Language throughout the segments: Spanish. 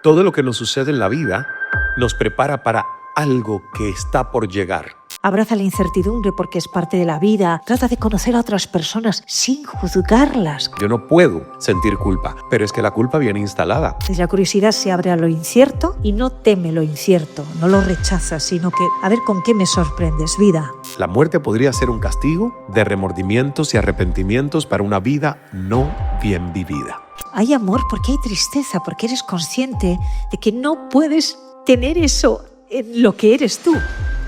Todo lo que nos sucede en la vida nos prepara para algo que está por llegar. Abraza la incertidumbre porque es parte de la vida. Trata de conocer a otras personas sin juzgarlas. Yo no puedo sentir culpa, pero es que la culpa viene instalada. La curiosidad se abre a lo incierto y no teme lo incierto, no lo rechaza, sino que a ver con qué me sorprendes, vida. La muerte podría ser un castigo de remordimientos y arrepentimientos para una vida no bien vivida. Hay amor porque hay tristeza, porque eres consciente de que no puedes tener eso en lo que eres tú,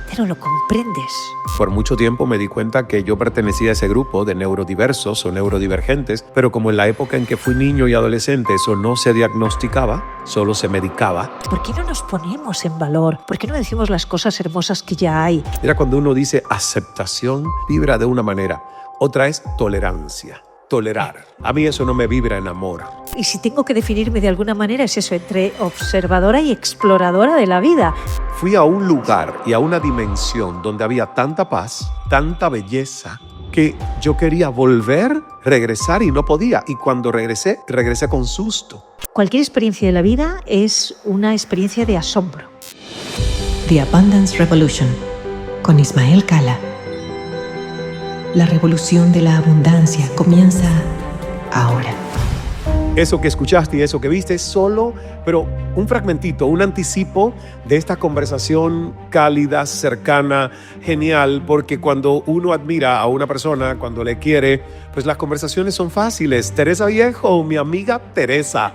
pero lo comprendes. Por mucho tiempo me di cuenta que yo pertenecía a ese grupo de neurodiversos o neurodivergentes, pero como en la época en que fui niño y adolescente eso no se diagnosticaba, solo se medicaba. ¿Por qué no nos ponemos en valor? ¿Por qué no decimos las cosas hermosas que ya hay? Era cuando uno dice aceptación, vibra de una manera, otra es tolerancia. Tolerar. A mí eso no me vibra en amor. Y si tengo que definirme de alguna manera es eso, entre observadora y exploradora de la vida. Fui a un lugar y a una dimensión donde había tanta paz, tanta belleza, que yo quería volver, regresar y no podía. Y cuando regresé con susto. Cualquier experiencia de la vida es una experiencia de asombro. The Abundance Revolution, con Ismael Cala. La revolución de la abundancia comienza ahora. Eso que escuchaste y eso que viste es solo, pero un fragmentito, un anticipo de esta conversación cálida, cercana, genial, porque cuando uno admira a una persona, cuando le quiere, pues las conversaciones son fáciles. Teresa Viejo, mi amiga Teresa,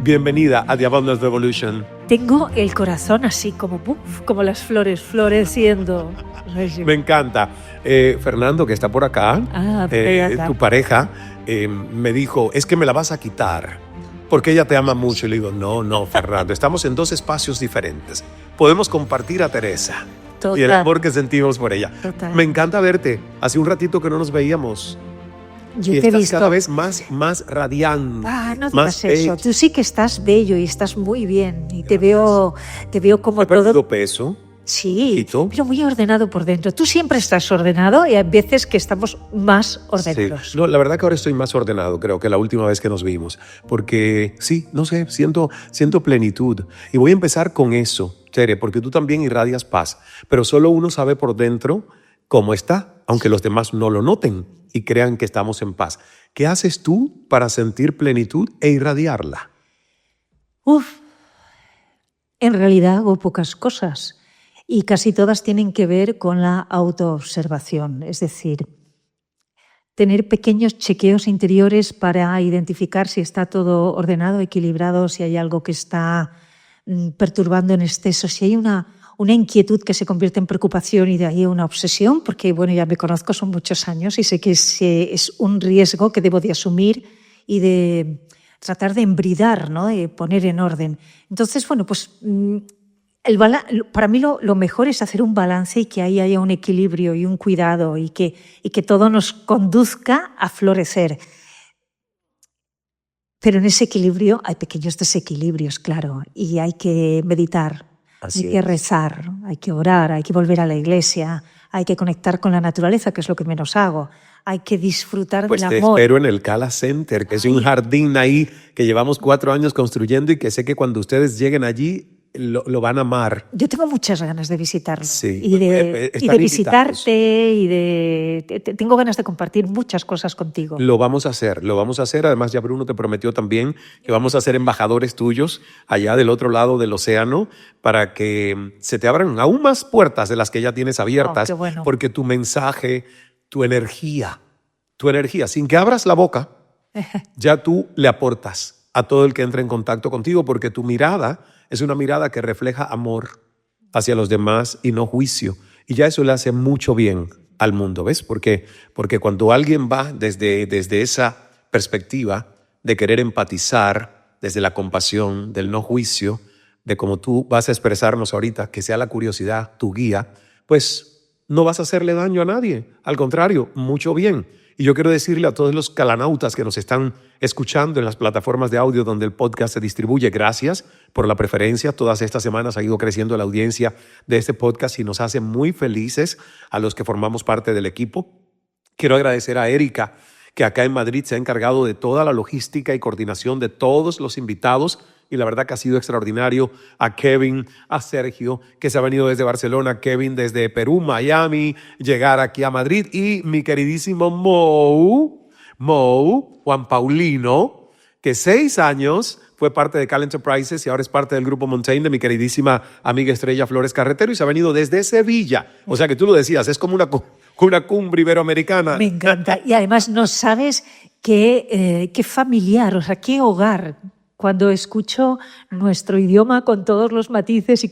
bienvenida a The Abundance Revolution. Tengo el corazón así como, como las flores floreciendo. Me encanta. Fernando, que está por acá, tu pareja, me dijo, es que me la vas a quitar, porque ella te ama mucho. Y le digo, no, Fernando, estamos en dos espacios diferentes. Podemos compartir a Teresa. Total. Y el amor que sentimos por ella. Total. Me encanta verte. Hace un ratito que no nos veíamos. Yo y te he estás visto cada vez más radiante. No digas eso. Tú sí que estás bello y estás muy bien. Y te veo como todo. ¿Has perdido todo peso? Sí, pero muy ordenado por dentro. Tú siempre estás ordenado y hay veces que estamos más ordenados. Sí. No, la verdad que ahora estoy más ordenado, creo que la última vez que nos vimos. Porque sí, no sé, siento plenitud. Y voy a empezar con eso, Tere, porque tú también irradias paz. Pero solo uno sabe por dentro cómo está, aunque los demás no lo noten y crean que estamos en paz. ¿Qué haces tú para sentir plenitud e irradiarla? En realidad hago pocas cosas. Y casi todas tienen que ver con la autoobservación, es decir, tener pequeños chequeos interiores para identificar si está todo ordenado, equilibrado, si hay algo que está perturbando en exceso, si hay una inquietud que se convierte en preocupación y de ahí una obsesión, porque bueno, ya me conozco, son muchos años y sé que es un riesgo que debo de asumir y de tratar de embridar, ¿no? De poner en orden. Entonces, bueno, pues para mí lo mejor es hacer un balance y que ahí haya un equilibrio y un cuidado y que todo nos conduzca a florecer. Pero en ese equilibrio hay pequeños desequilibrios, claro, y hay que meditar, hay que rezar, hay que orar, hay que volver a la iglesia, hay que conectar con la naturaleza, que es lo que menos hago. Hay que disfrutar del amor. Pues te espero en el Cala Center, que es un jardín ahí que llevamos 4 años construyendo y que sé que cuando ustedes lleguen allí lo van a amar. Yo tengo muchas ganas de visitarlo. Sí. Y de visitarte y tengo ganas de compartir muchas cosas contigo. Lo vamos a hacer. Además, ya Bruno te prometió también que vamos a ser embajadores tuyos allá del otro lado del océano para que se te abran aún más puertas de las que ya tienes abiertas. Qué bueno. Porque tu mensaje, tu energía, sin que abras la boca, ya tú le aportas a todo el que entra en contacto contigo, porque tu mirada es una mirada que refleja amor hacia los demás y no juicio. Y ya eso le hace mucho bien al mundo, ¿ves? Porque cuando alguien va desde esa perspectiva de querer empatizar, desde la compasión, del no juicio, de cómo tú vas a expresarnos ahorita, que sea la curiosidad tu guía, pues no vas a hacerle daño a nadie. Al contrario, mucho bien. Y yo quiero decirle a todos los calanautas que nos están escuchando en las plataformas de audio donde el podcast se distribuye, gracias por la preferencia. Todas estas semanas ha ido creciendo la audiencia de este podcast y nos hace muy felices a los que formamos parte del equipo. Quiero agradecer a Erika, que acá en Madrid se ha encargado de toda la logística y coordinación de todos los invitados y la verdad que ha sido extraordinario. A Kevin, a Sergio, que se ha venido desde Barcelona, Kevin desde Perú, Miami, llegar aquí a Madrid, y mi queridísimo Juan Paulino, que 6 años fue parte de Cal Enterprises y ahora es parte del Grupo Montaigne de mi queridísima amiga Estrella Flores Carretero, y se ha venido desde Sevilla. O sea que tú lo decías, es como una cumbre iberoamericana. Me encanta. Y además no sabes qué familiar, o sea, qué hogar. Cuando escucho nuestro idioma con todos los matices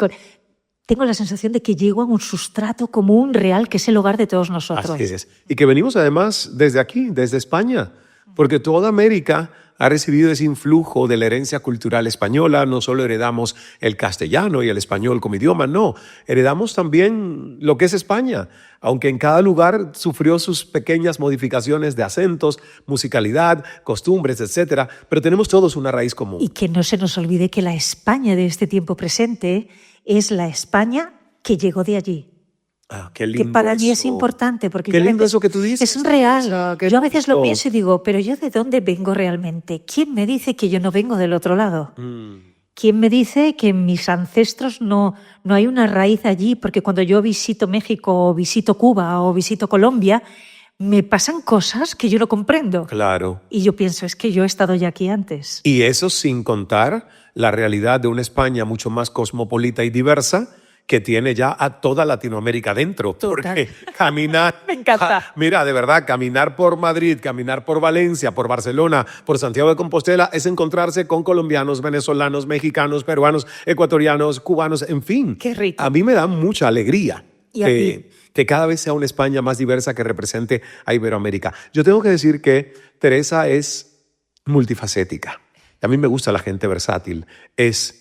tengo la sensación de que llego a un sustrato común real que es el hogar de todos nosotros. Así es. Y que venimos además desde aquí, desde España, porque toda América ha recibido ese influjo de la herencia cultural española. No solo heredamos el castellano y el español como idioma, no, heredamos también lo que es España, aunque en cada lugar sufrió sus pequeñas modificaciones de acentos, musicalidad, costumbres, etcétera, pero tenemos todos una raíz común. Y que no se nos olvide que la España de este tiempo presente es la España que llegó de allí. Ah, qué lindo. Que para mí es eso. importante. Porque Qué lindo eso que tú dices. Es real. Ah, Yo a veces lo lindo. pienso y digo, pero ¿yo de dónde vengo realmente? ¿Quién me dice que yo no vengo del otro lado? ¿Quién me dice que en mis ancestros no hay una raíz allí? Porque cuando yo visito México o visito Cuba o visito Colombia, me pasan cosas que yo no comprendo. Claro. Y yo pienso, es que yo he estado ya aquí antes. Y eso sin contar la realidad de una España mucho más cosmopolita y diversa, que tiene ya a toda Latinoamérica dentro. Total. Porque caminar... Me encanta. Mira, de verdad, caminar por Madrid, caminar por Valencia, por Barcelona, por Santiago de Compostela, es encontrarse con colombianos, venezolanos, mexicanos, peruanos, ecuatorianos, cubanos, en fin. Qué rico. A mí me da mucha alegría ¿Y a ti? que cada vez sea una España más diversa que represente a Iberoamérica. Yo tengo que decir que Teresa es multifacética. A mí me gusta la gente versátil. Es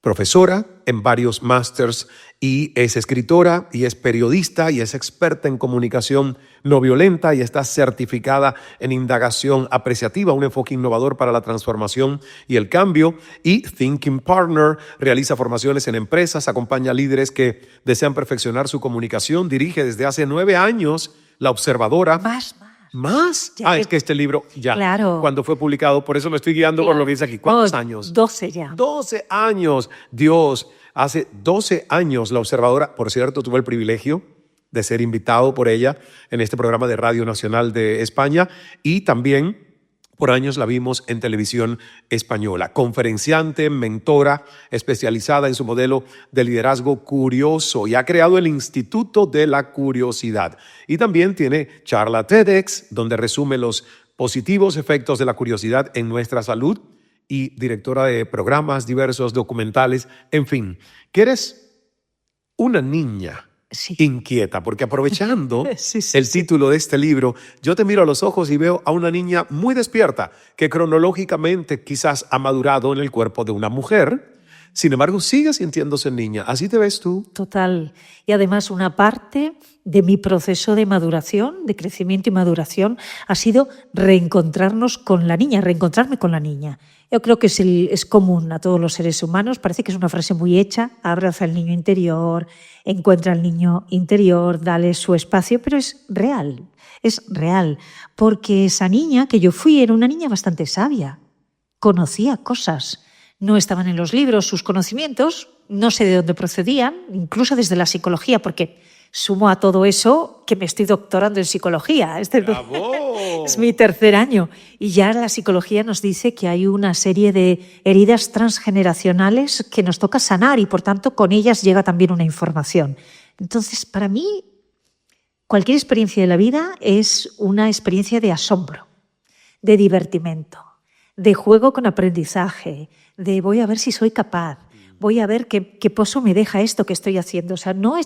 profesora en varios másters y es escritora y es periodista y es experta en comunicación no violenta y está certificada en indagación apreciativa, un enfoque innovador para la transformación y el cambio, y Thinking Partner, realiza formaciones en empresas, acompaña a líderes que desean perfeccionar su comunicación, dirige desde hace 9 años La Observadora. ¿Más? Ya Es que este libro ya, Claro. cuando fue publicado, por eso me estoy guiando por lo que dice aquí. ¿Cuántos años? 12 ya. 12 años. Dios, hace 12 años La Observadora, por cierto, tuve el privilegio de ser invitado por ella en este programa de Radio Nacional de España, y también por años la vimos en televisión española. Conferenciante, mentora, especializada en su modelo de liderazgo curioso, y ha creado el Instituto de la Curiosidad. Y también tiene charla TEDx, donde resume los positivos efectos de la curiosidad en nuestra salud, y directora de programas diversos, documentales, en fin, que eres una niña Sí. inquieta, porque aprovechando Sí. el título de este libro, yo te miro a los ojos y veo a una niña muy despierta, que cronológicamente quizás ha madurado en el cuerpo de una mujer, sin embargo sigue sintiéndose niña. ¿Así te ves tú? Total. Y además una parte de mi proceso de maduración, de crecimiento y maduración, ha sido reencontrarme con la niña. Yo creo que es común a todos los seres humanos, parece que es una frase muy hecha: abraza al niño interior, encuentra al niño interior, dale su espacio, pero es real, porque esa niña que yo fui era una niña bastante sabia, conocía cosas, no estaban en los libros sus conocimientos, no sé de dónde procedían, incluso desde la psicología, porque sumo a todo eso que me estoy doctorando en psicología. ¡Bravo! Es mi 3er año. Y ya la psicología nos dice que hay una serie de heridas transgeneracionales que nos toca sanar, y por tanto con ellas llega también una información. Entonces, para mí, cualquier experiencia de la vida es una experiencia de asombro, de divertimento, de juego con aprendizaje, de voy a ver si soy capaz, voy a ver qué pozo me deja esto que estoy haciendo. O sea, no hay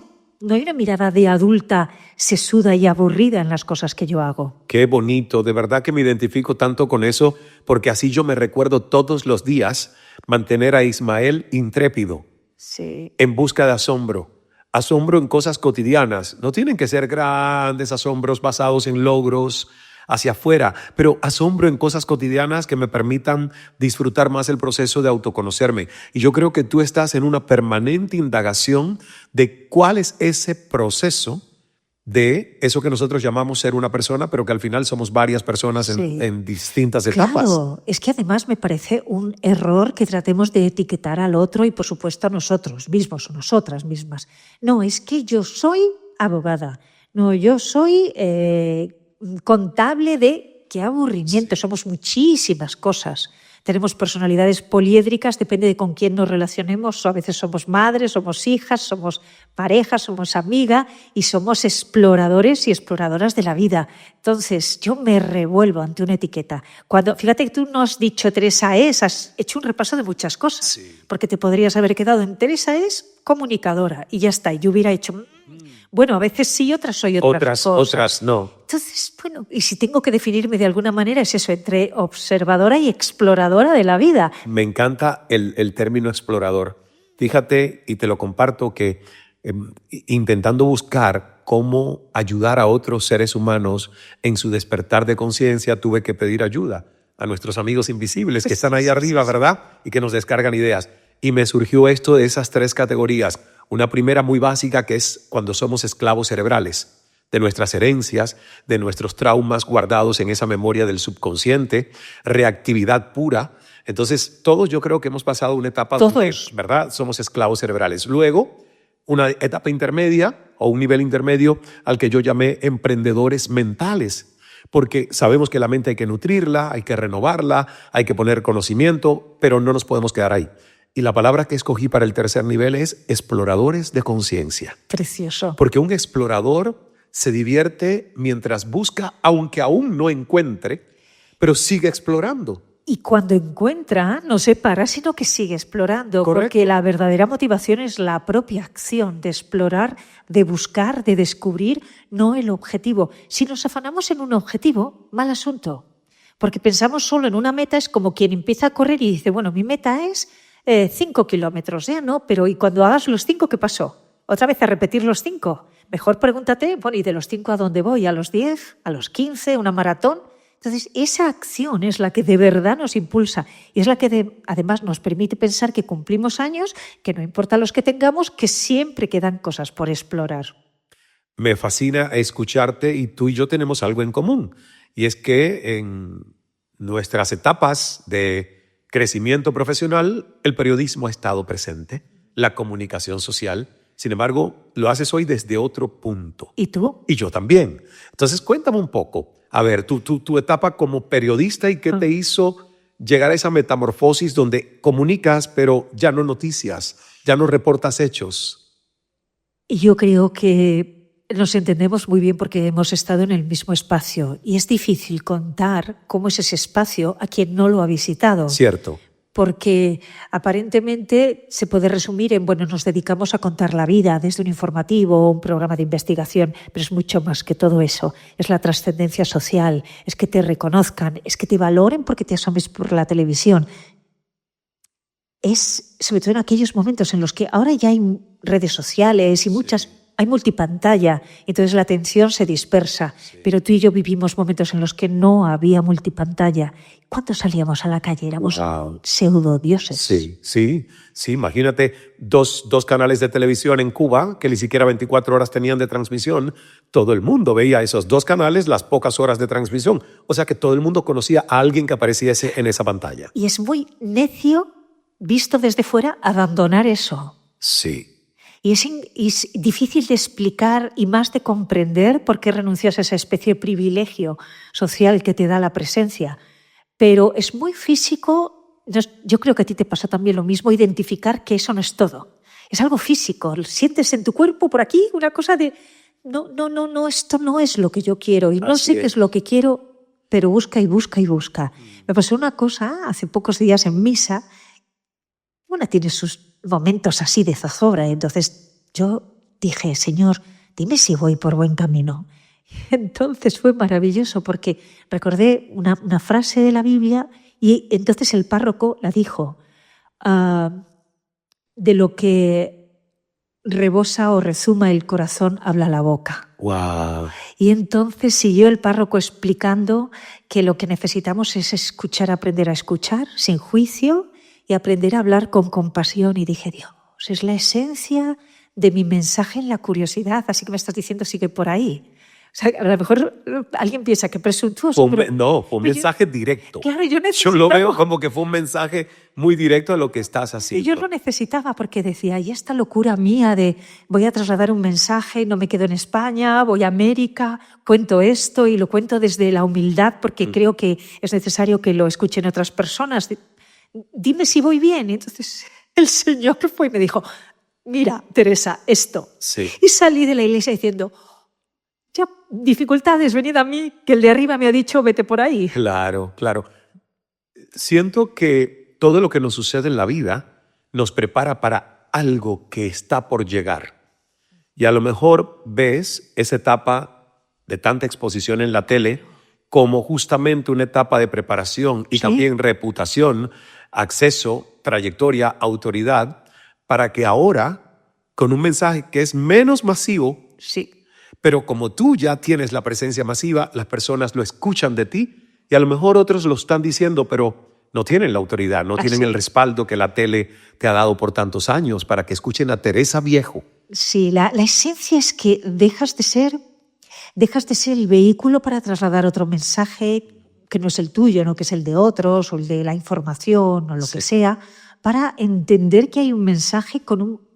una mirada de adulta sesuda y aburrida en las cosas que yo hago. Qué bonito, de verdad que me identifico tanto con eso, porque así yo me recuerdo todos los días mantener a Ismael intrépido, Sí. en busca de asombro. Asombro en cosas cotidianas. No tienen que ser grandes asombros basados en logros hacia afuera, pero asombro en cosas cotidianas que me permitan disfrutar más el proceso de autoconocerme. Y yo creo que tú estás en una permanente indagación de cuál es ese proceso de eso que nosotros llamamos ser una persona, pero que al final somos varias personas Sí. en distintas etapas. Claro, es que además me parece un error que tratemos de etiquetar al otro y por supuesto a nosotros mismos o nosotras mismas. No, es que yo soy abogada, no, yo soy contable de... ¡Qué aburrimiento! Somos muchísimas cosas. Tenemos personalidades poliédricas, depende de con quién nos relacionemos. A veces somos madres, somos hijas, somos parejas, somos amigas y somos exploradores y exploradoras de la vida. Entonces, yo me revuelvo ante una etiqueta. Fíjate que tú no has dicho Teresa es, has hecho un repaso de muchas cosas. Sí. Porque te podrías haber quedado en Teresa es comunicadora y ya está. Y yo hubiera hecho... Bueno, a veces sí, otras soy otras cosas. Otras no. Entonces, bueno, y si tengo que definirme de alguna manera es eso, entre observadora y exploradora de la vida. Me encanta el término explorador. Fíjate, y te lo comparto, que intentando buscar cómo ayudar a otros seres humanos en su despertar de conciencia, tuve que pedir ayuda a nuestros amigos invisibles que están ahí arriba, ¿verdad? Y que nos descargan ideas. Y me surgió esto de esas 3 categorías. Una primera muy básica, que es cuando somos esclavos cerebrales de nuestras herencias, de nuestros traumas guardados en esa memoria del subconsciente, reactividad pura. Entonces, todos yo creo que hemos pasado una etapa donde, ¿verdad? Somos esclavos cerebrales. Luego, una etapa intermedia o un nivel intermedio al que yo llamé emprendedores mentales, porque sabemos que la mente hay que nutrirla, hay que renovarla, hay que poner conocimiento, pero no nos podemos quedar ahí. Y la palabra que escogí para el tercer nivel es exploradores de conciencia. Precioso. Porque un explorador se divierte mientras busca, aunque aún no encuentre, pero sigue explorando. Y cuando encuentra, no se para, sino que sigue explorando. Correcto. Porque la verdadera motivación es la propia acción de explorar, de buscar, de descubrir, no el objetivo. Si nos afanamos en un objetivo, mal asunto. Porque pensamos solo en una meta, es como quien empieza a correr y dice, bueno, mi meta es 5 kilómetros, ya no, pero ¿y cuando hagas los 5 qué pasó? ¿Otra vez a repetir los 5? Mejor pregúntate, bueno, ¿y de los 5 a dónde voy? ¿A los 10? ¿A los 15? ¿Una maratón? Entonces, esa acción es la que de verdad nos impulsa y es la que además nos permite pensar que cumplimos años, que no importa los que tengamos, que siempre quedan cosas por explorar. Me fascina escucharte y tú y yo tenemos algo en común. Y es que en nuestras etapas de crecimiento profesional, el periodismo ha estado presente, la comunicación social. Sin embargo, lo haces hoy desde otro punto. ¿Y tú? Y yo también. Entonces, cuéntame un poco. A ver, tu etapa como periodista y qué te hizo llegar a esa metamorfosis donde comunicas, pero ya no noticias, ya no reportas hechos. Y yo creo que nos entendemos muy bien porque hemos estado en el mismo espacio y es difícil contar cómo es ese espacio a quien no lo ha visitado. Cierto. Porque aparentemente se puede resumir en, bueno, nos dedicamos a contar la vida desde un informativo o un programa de investigación, pero es mucho más que todo eso. Es la trascendencia social, es que te reconozcan, es que te valoren porque te asomes por la televisión. Es sobre todo en aquellos momentos en los que ahora ya hay redes sociales y muchas... Hay multipantalla, entonces la atención se dispersa, pero tú y yo vivimos momentos en los que no había multipantalla. ¿Cuándo salíamos a la calle? Éramos pseudodioses. Sí. Imagínate dos canales de televisión en Cuba que ni siquiera 24 horas tenían de transmisión. Todo el mundo veía esos 2 canales, las pocas horas de transmisión. O sea que todo el mundo conocía a alguien que apareciese en esa pantalla. Y es muy necio, visto desde fuera, abandonar eso. Sí. Y es difícil de explicar y más de comprender por qué renuncias a esa especie de privilegio social que te da la presencia. Pero es muy físico, yo creo que a ti te pasa también lo mismo, identificar que eso no es todo. Es algo físico, sientes en tu cuerpo por aquí una cosa de no, esto no es lo que yo quiero y no sé qué es lo que quiero, pero busca y busca y busca. Me pasó una cosa hace pocos días en misa, una tiene sus momentos así de zozobra. Entonces yo dije, Señor, dime si voy por buen camino. Entonces fue maravilloso porque recordé una frase de la Biblia y entonces el párroco la dijo, de lo que rebosa o rezuma el corazón habla la boca. Wow. Y entonces siguió el párroco explicando que lo que necesitamos es escuchar, aprender a escuchar sin juicio y aprender a hablar con compasión. Y dije, Dios, es la esencia de mi mensaje en la curiosidad, así que me estás diciendo sigue por ahí. O sea, a lo mejor alguien piensa que presuntuoso. No, fue un mensaje directo. Claro, yo lo veo como que fue un mensaje muy directo a lo que estás haciendo. Yo lo necesitaba porque decía, y esta locura mía de voy a trasladar un mensaje, no me quedo en España, voy a América, cuento esto y lo cuento desde la humildad porque creo que es necesario que lo escuchen otras personas. Dime si voy bien. Y entonces el Señor fue y me dijo, mira, Teresa, esto. Sí. Y salí de la iglesia diciendo, ya, dificultades, venid a mí, que el de arriba me ha dicho, vete por ahí. Claro, claro. Siento que todo lo que nos sucede en la vida nos prepara para algo que está por llegar. Y a lo mejor ves esa etapa de tanta exposición en la tele como justamente una etapa de preparación y también reputación, acceso, trayectoria, autoridad, para que ahora, con un mensaje que es menos masivo, pero como tú ya tienes la presencia masiva, las personas lo escuchan de ti y a lo mejor otros lo están diciendo, pero no tienen la autoridad, no tienen el respaldo que la tele te ha dado por tantos años para que escuchen a Teresa Viejo. Sí, la esencia es que dejas de ser el vehículo para trasladar otro mensaje que no es el tuyo, no que es el de otros o el de la información o lo que sea, para entender que hay un mensaje con un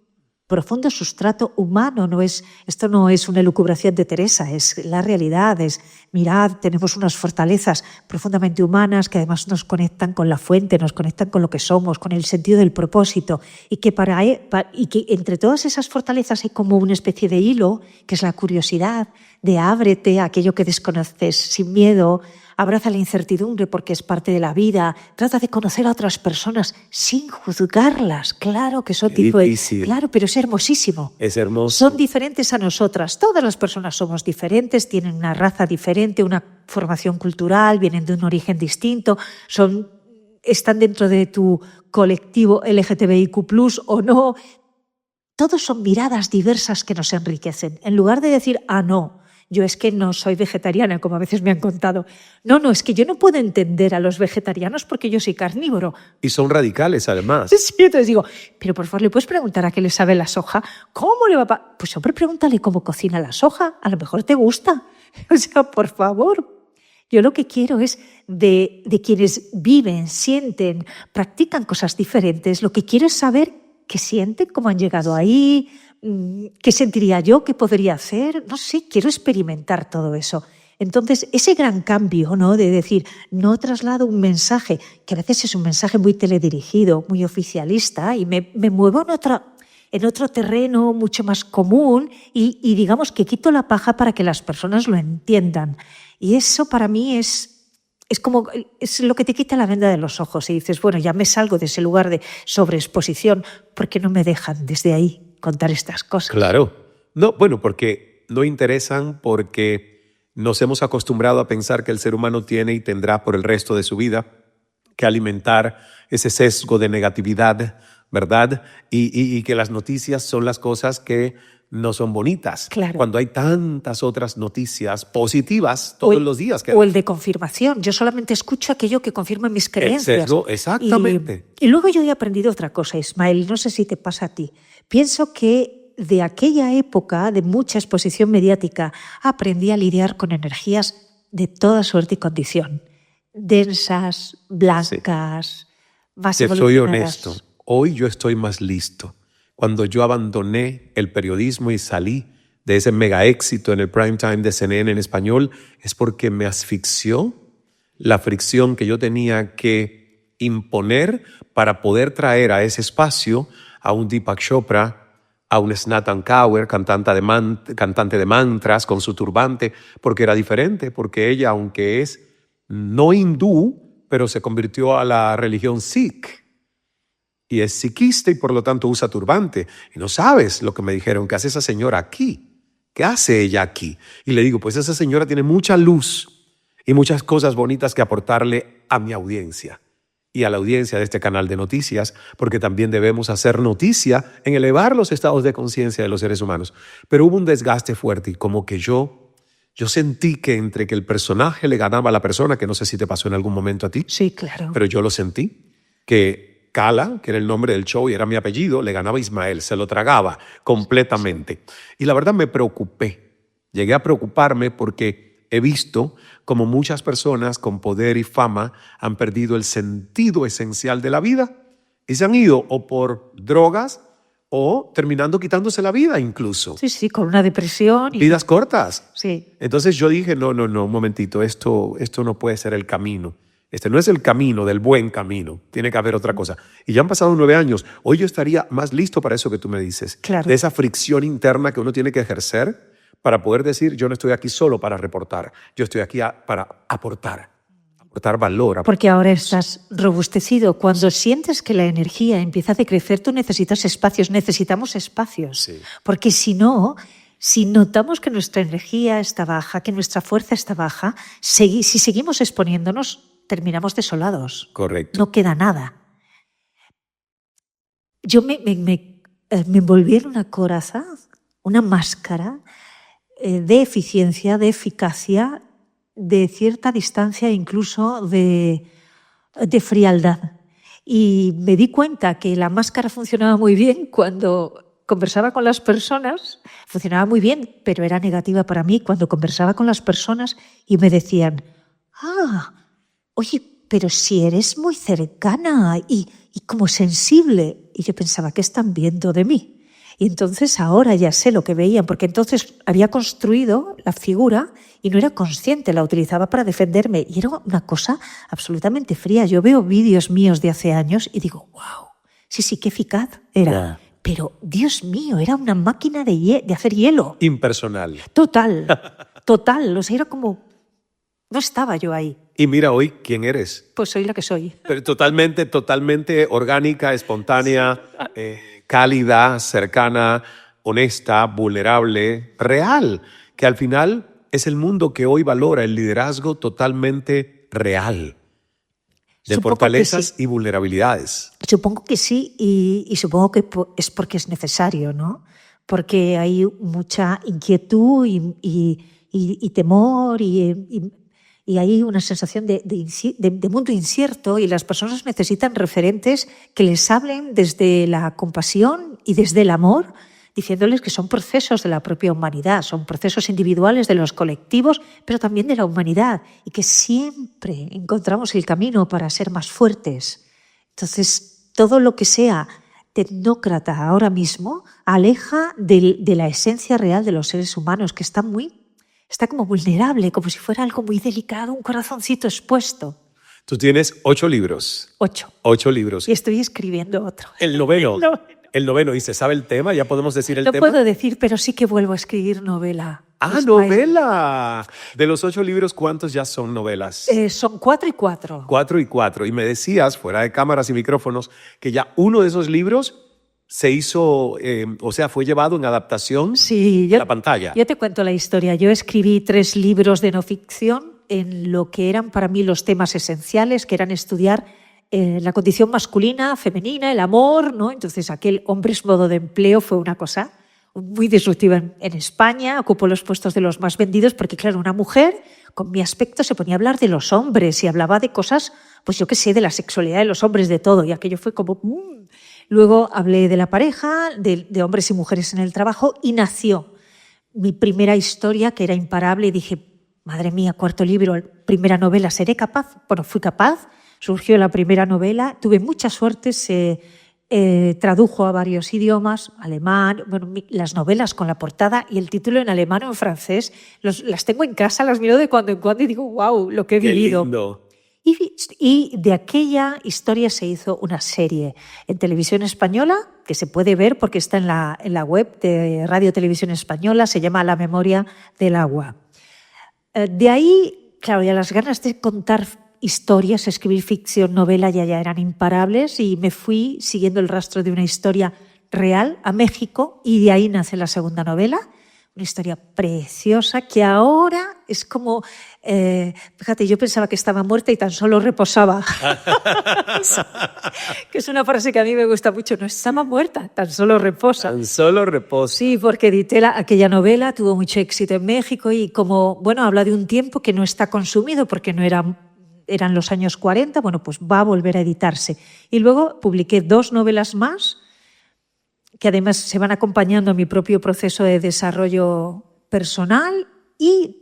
profundo sustrato humano. Esto no es una elucubración de Teresa, es la realidad, es mirad, tenemos unas fortalezas profundamente humanas que además nos conectan con la fuente, nos conectan con lo que somos, con el sentido del propósito y que entre todas esas fortalezas hay como una especie de hilo que es la curiosidad de ábrete a aquello que desconoces sin miedo, abraza la incertidumbre porque es parte de la vida, trata de conocer a otras personas sin juzgarlas. Claro que son claro, pero es hermosísimo. Es hermoso. Son diferentes a nosotras. Todas las personas somos diferentes, tienen una raza diferente, una formación cultural, vienen de un origen distinto, están dentro de tu colectivo LGTBIQ+ o no. Todos son miradas diversas que nos enriquecen. En lugar de decir, no, yo es que no soy vegetariana, como a veces me han contado. No, es que yo no puedo entender a los vegetarianos porque yo soy carnívoro. Y son radicales, además. Sí, entonces digo, pero por favor, ¿le puedes preguntar a qué le sabe la soja? ¿Cómo le va a...? Pues hombre, pregúntale cómo cocina la soja. A lo mejor te gusta. O sea, por favor. Yo lo que quiero es de quienes viven, sienten, practican cosas diferentes. Lo que quiero es saber qué sienten, cómo han llegado ahí, qué sentiría yo, qué podría hacer. No sé, quiero experimentar todo eso. Entonces, ese gran cambio, ¿no?, de decir, no traslado un mensaje, que a veces es un mensaje muy teledirigido, muy oficialista, y me muevo en otro terreno mucho más común y digamos que quito la paja para que las personas lo entiendan. Y eso para mí es lo que te quita la venda de los ojos y dices, bueno, ya me salgo de ese lugar de sobreexposición porque no me dejan desde ahí contar estas cosas. Claro. No, bueno, porque no interesan, porque nos hemos acostumbrado a pensar que el ser humano tiene y tendrá por el resto de su vida que alimentar ese sesgo de negatividad, ¿verdad? Y que las noticias son las cosas que no son bonitas. Claro. Cuando hay tantas otras noticias positivas todos los días. O el de confirmación. Yo solamente escucho aquello que confirma mis creencias. El sesgo, exactamente. Y luego yo he aprendido otra cosa, Ismael, no sé si te pasa a ti. Pienso que de aquella época de mucha exposición mediática aprendí a lidiar con energías de toda suerte y condición. Densas, blancas, más evolucionadas. Te soy honesto, hoy yo estoy más listo. Cuando yo abandoné el periodismo y salí de ese mega éxito en el prime time de CNN en español, es porque me asfixió la fricción que yo tenía que imponer para poder traer a ese espacio a un Deepak Chopra, a un Snatan Kaur, cantante de mantras con su turbante, porque era diferente, porque ella, aunque es no hindú, pero se convirtió a la religión Sikh. Y es sikista y por lo tanto usa turbante. Y no sabes lo que me dijeron, ¿qué hace esa señora aquí? ¿Qué hace ella aquí? Y le digo, pues esa señora tiene mucha luz y muchas cosas bonitas que aportarle a mi audiencia y a la audiencia de este canal de noticias, porque también debemos hacer noticia en elevar los estados de conciencia de los seres humanos. Pero hubo un desgaste fuerte y como que yo sentí que entre que el personaje le ganaba a la persona, que no sé si te pasó en algún momento a ti. Sí, claro. Pero yo lo sentí, que Cala, que era el nombre del show y era mi apellido, le ganaba Ismael, se lo tragaba completamente. Y la verdad me preocupé. Llegué a preocuparme porque he visto como muchas personas con poder y fama han perdido el sentido esencial de la vida y se han ido o por drogas o terminando quitándose la vida incluso. Sí, sí, con una depresión. Vidas cortas. Sí. Entonces yo dije, no, un momentito, esto no puede ser el camino. Este no es el camino del buen camino. Tiene que haber otra cosa. Y ya han pasado 9 años. Hoy yo estaría más listo para eso que tú me dices. Claro. De esa fricción interna que uno tiene que ejercer para poder decir, yo no estoy aquí solo para reportar. Yo estoy aquí para aportar valor. Porque ahora estás robustecido. Cuando sientes que la energía empieza a decrecer, tú necesitas espacios. Necesitamos espacios. Sí. Porque si no, si notamos que nuestra energía está baja, que nuestra fuerza está baja, si seguimos exponiéndonos, terminamos desolados. Correcto. No queda nada. Yo me envolví en una coraza, una máscara de eficiencia, de eficacia, de cierta distancia, incluso de frialdad. Y me di cuenta que la máscara funcionaba muy bien cuando conversaba con las personas, funcionaba muy bien, pero era negativa para mí cuando conversaba con las personas y me decían, oye, pero si eres muy cercana y como sensible. Y yo pensaba, ¿qué están viendo de mí? Y entonces ahora ya sé lo que veían, porque entonces había construido la figura y no era consciente, la utilizaba para defenderme. Y era una cosa absolutamente fría. Yo veo vídeos míos de hace años y digo, wow, sí, qué eficaz era. Yeah. Pero, Dios mío, era una máquina de hacer hielo. Impersonal. Total. O sea, era como... No estaba yo ahí. Y mira hoy quién eres. Pues soy la que soy. Pero totalmente orgánica, espontánea, cálida, cercana, honesta, vulnerable, real, que al final es el mundo que hoy valora el liderazgo totalmente real, de Supongo fortalezas que sí. y vulnerabilidades. Supongo que sí, y supongo que es porque es necesario, ¿no? Porque hay mucha inquietud y temor y hay una sensación de mundo incierto, y las personas necesitan referentes que les hablen desde la compasión y desde el amor, diciéndoles que son procesos de la propia humanidad, son procesos individuales de los colectivos, pero también de la humanidad, y que siempre encontramos el camino para ser más fuertes. Entonces, todo lo que sea tecnócrata ahora mismo aleja de la esencia real de los seres humanos, que está como vulnerable, como si fuera algo muy delicado, un corazoncito expuesto. Tú tienes 8 libros. 8. 8 libros. Y estoy escribiendo otro. El noveno. El noveno. ¿Y se sabe el tema? ¿Ya podemos decir el No tema? puedo decir, pero sí que vuelvo a escribir novela. ¡Novela! De los 8 libros, ¿cuántos ya son novelas? Son 4 y 4. 4 y 4. Y me decías, fuera de cámaras y micrófonos, que ya uno de esos libros se hizo, fue llevado en adaptación a la pantalla. Yo te cuento la historia. Yo escribí 3 libros de no ficción en lo que eran para mí los temas esenciales, que eran estudiar la condición masculina, femenina, el amor, ¿no? Entonces aquel Hombres modo de empleo fue una cosa muy disruptiva en España, ocupó los puestos de los más vendidos porque, claro, una mujer con mi aspecto se ponía a hablar de los hombres y hablaba de cosas, pues yo qué sé, de la sexualidad de los hombres, de todo, y aquello fue como... Luego hablé de la pareja, de hombres y mujeres en el trabajo, y nació mi primera historia, que era imparable, y dije, madre mía, 4º libro, primera novela, ¿seré capaz? Bueno, fui capaz, surgió la primera novela, tuve mucha suerte, se tradujo a varios idiomas, alemán, bueno, las novelas con la portada y el título en alemán o en francés, las tengo en casa, las miro de cuando en cuando y digo, wow, lo que he vivido. Lindo. Y de aquella historia se hizo una serie en Televisión Española, que se puede ver porque está en la web de Radio Televisión Española, se llama La memoria del agua. De ahí, claro, ya las ganas de contar historias, escribir ficción, novela, ya eran imparables, y me fui siguiendo el rastro de una historia real a México, y de ahí nace la segunda novela. Una historia preciosa que ahora es como... fíjate, yo pensaba que estaba muerta y tan solo reposaba. Que es una frase que a mí me gusta mucho. No estaba muerta, tan solo reposa. Tan solo reposa. Sí, porque edité aquella novela, tuvo mucho éxito en México y como, bueno, habla de un tiempo que no está consumido porque no era eran los años 40, bueno, pues va a volver a editarse. Y luego publiqué 2 novelas más, que además se van acompañando a mi propio proceso de desarrollo personal, y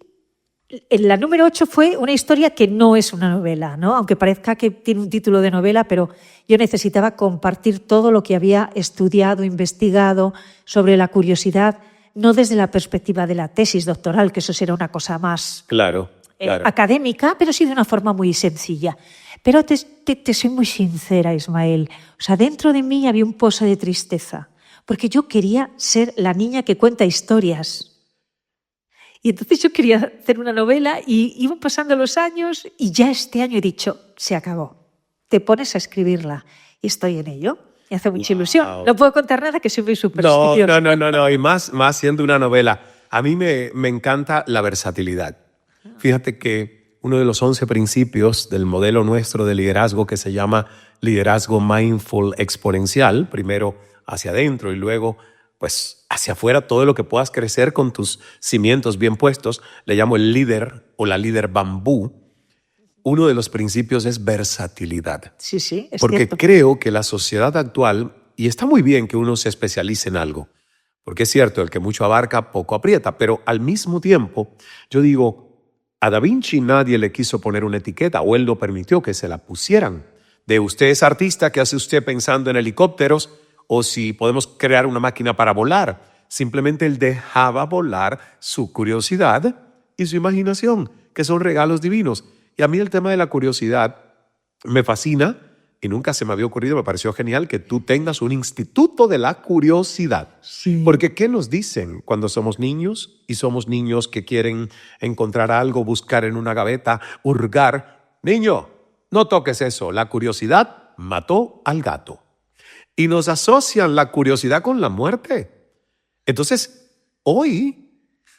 la número 8 fue una historia que no es una novela, ¿no? Aunque parezca que tiene un título de novela, pero yo necesitaba compartir todo lo que había estudiado, investigado sobre la curiosidad, no desde la perspectiva de la tesis doctoral, que eso será una cosa más Claro. académica, pero sí de una forma muy sencilla. Pero te soy muy sincera, Ismael. O sea, dentro de mí había un pozo de tristeza, porque yo quería ser la niña que cuenta historias. Y entonces yo quería hacer una novela y iban pasando los años y ya este año he dicho, se acabó. Te pones a escribirla y estoy en ello. Y hace mucha ilusión. No puedo contar nada, que soy muy supersticiosa. No. Y más siendo una novela. A mí me encanta la versatilidad. Fíjate que uno de los 11 principios del modelo nuestro de liderazgo, que se llama liderazgo mindful exponencial, primero hacia adentro y luego pues hacia afuera, todo lo que puedas crecer con tus cimientos bien puestos, le llamo el líder o la líder bambú. Uno de los principios es versatilidad. Sí, es porque cierto. creo que la sociedad actual, y está muy bien que uno se especialice en algo, porque es cierto, el que mucho abarca, poco aprieta, pero al mismo tiempo, yo digo, a Da Vinci nadie le quiso poner una etiqueta, o él lo permitió que se la pusieran. De usted es artista, ¿qué hace usted pensando en helicópteros? O si podemos crear una máquina para volar. Simplemente él dejaba volar su curiosidad y su imaginación, que son regalos divinos. Y a mí el tema de la curiosidad me fascina y nunca se me había ocurrido, me pareció genial que tú tengas un instituto de la curiosidad. Sí. Porque ¿qué nos dicen cuando somos niños? Y somos niños que quieren encontrar algo, buscar en una gaveta, hurgar. Niño, no toques eso. La curiosidad mató al gato. Y nos asocian la curiosidad con la muerte. Entonces, hoy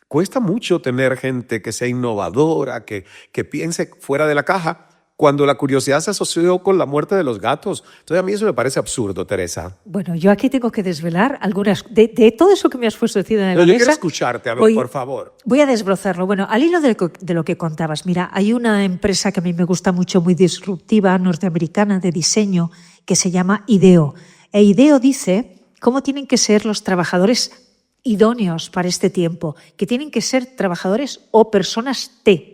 cuesta mucho tener gente que sea innovadora, que piense fuera de la caja, cuando la curiosidad se asoció con la muerte de los gatos. Entonces, a mí eso me parece absurdo, Teresa. Bueno, yo aquí tengo que desvelar algunas de todo eso que me has puesto en la mesa. Yo quiero escucharte, a ver, por favor. Voy a desbrozarlo. Bueno, al hilo de lo que contabas, mira, hay una empresa que a mí me gusta mucho, muy disruptiva, norteamericana, de diseño, que se llama IDEO. E IDEO dice cómo tienen que ser los trabajadores idóneos para este tiempo, que tienen que ser trabajadores o personas T.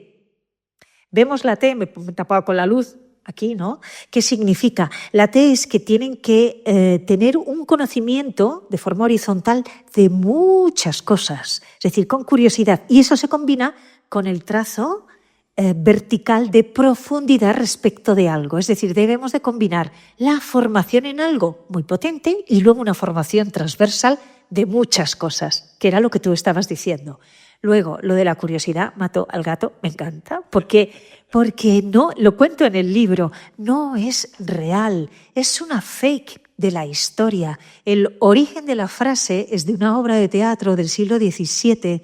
Vemos la T, me he tapado con la luz aquí, ¿no? ¿Qué significa? La T es que tienen que tener un conocimiento de forma horizontal de muchas cosas, es decir, con curiosidad. Y eso se combina con el trazo vertical de profundidad respecto de algo. Es decir, debemos de combinar la formación en algo muy potente y luego una formación transversal de muchas cosas, que era lo que tú estabas diciendo. Luego, lo de la curiosidad mató al gato, me encanta, porque no, lo cuento en el libro, no es real, es una fake de la historia. El origen de la frase es de una obra de teatro del siglo XVII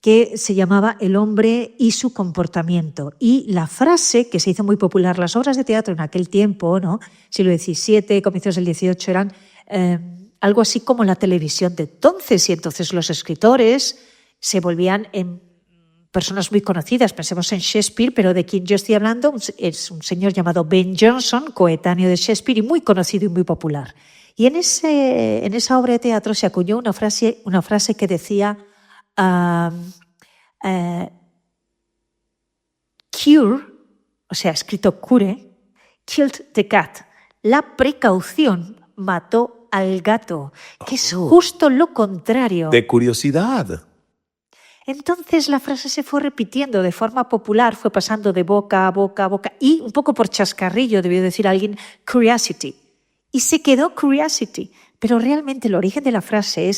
que se llamaba El hombre y su comportamiento. Y la frase, que se hizo muy popular, las obras de teatro en aquel tiempo, ¿no? Siglo XVII, comienzos del XVIII, eran algo así como la televisión de entonces, y entonces los escritores se volvían en personas muy conocidas. Pensemos en Shakespeare, pero de quien yo estoy hablando es un señor llamado Ben Jonson, coetáneo de Shakespeare y muy conocido y muy popular. Y en esa obra de teatro se acuñó una frase que decía cure, o sea, escrito cure, killed the cat. La precaución mató al gato, que es justo lo contrario. De curiosidad. Entonces la frase se fue repitiendo de forma popular, fue pasando de boca a boca a boca y un poco por chascarrillo, debió decir alguien, curiosity. Y se quedó curiosity. Pero realmente el origen de la frase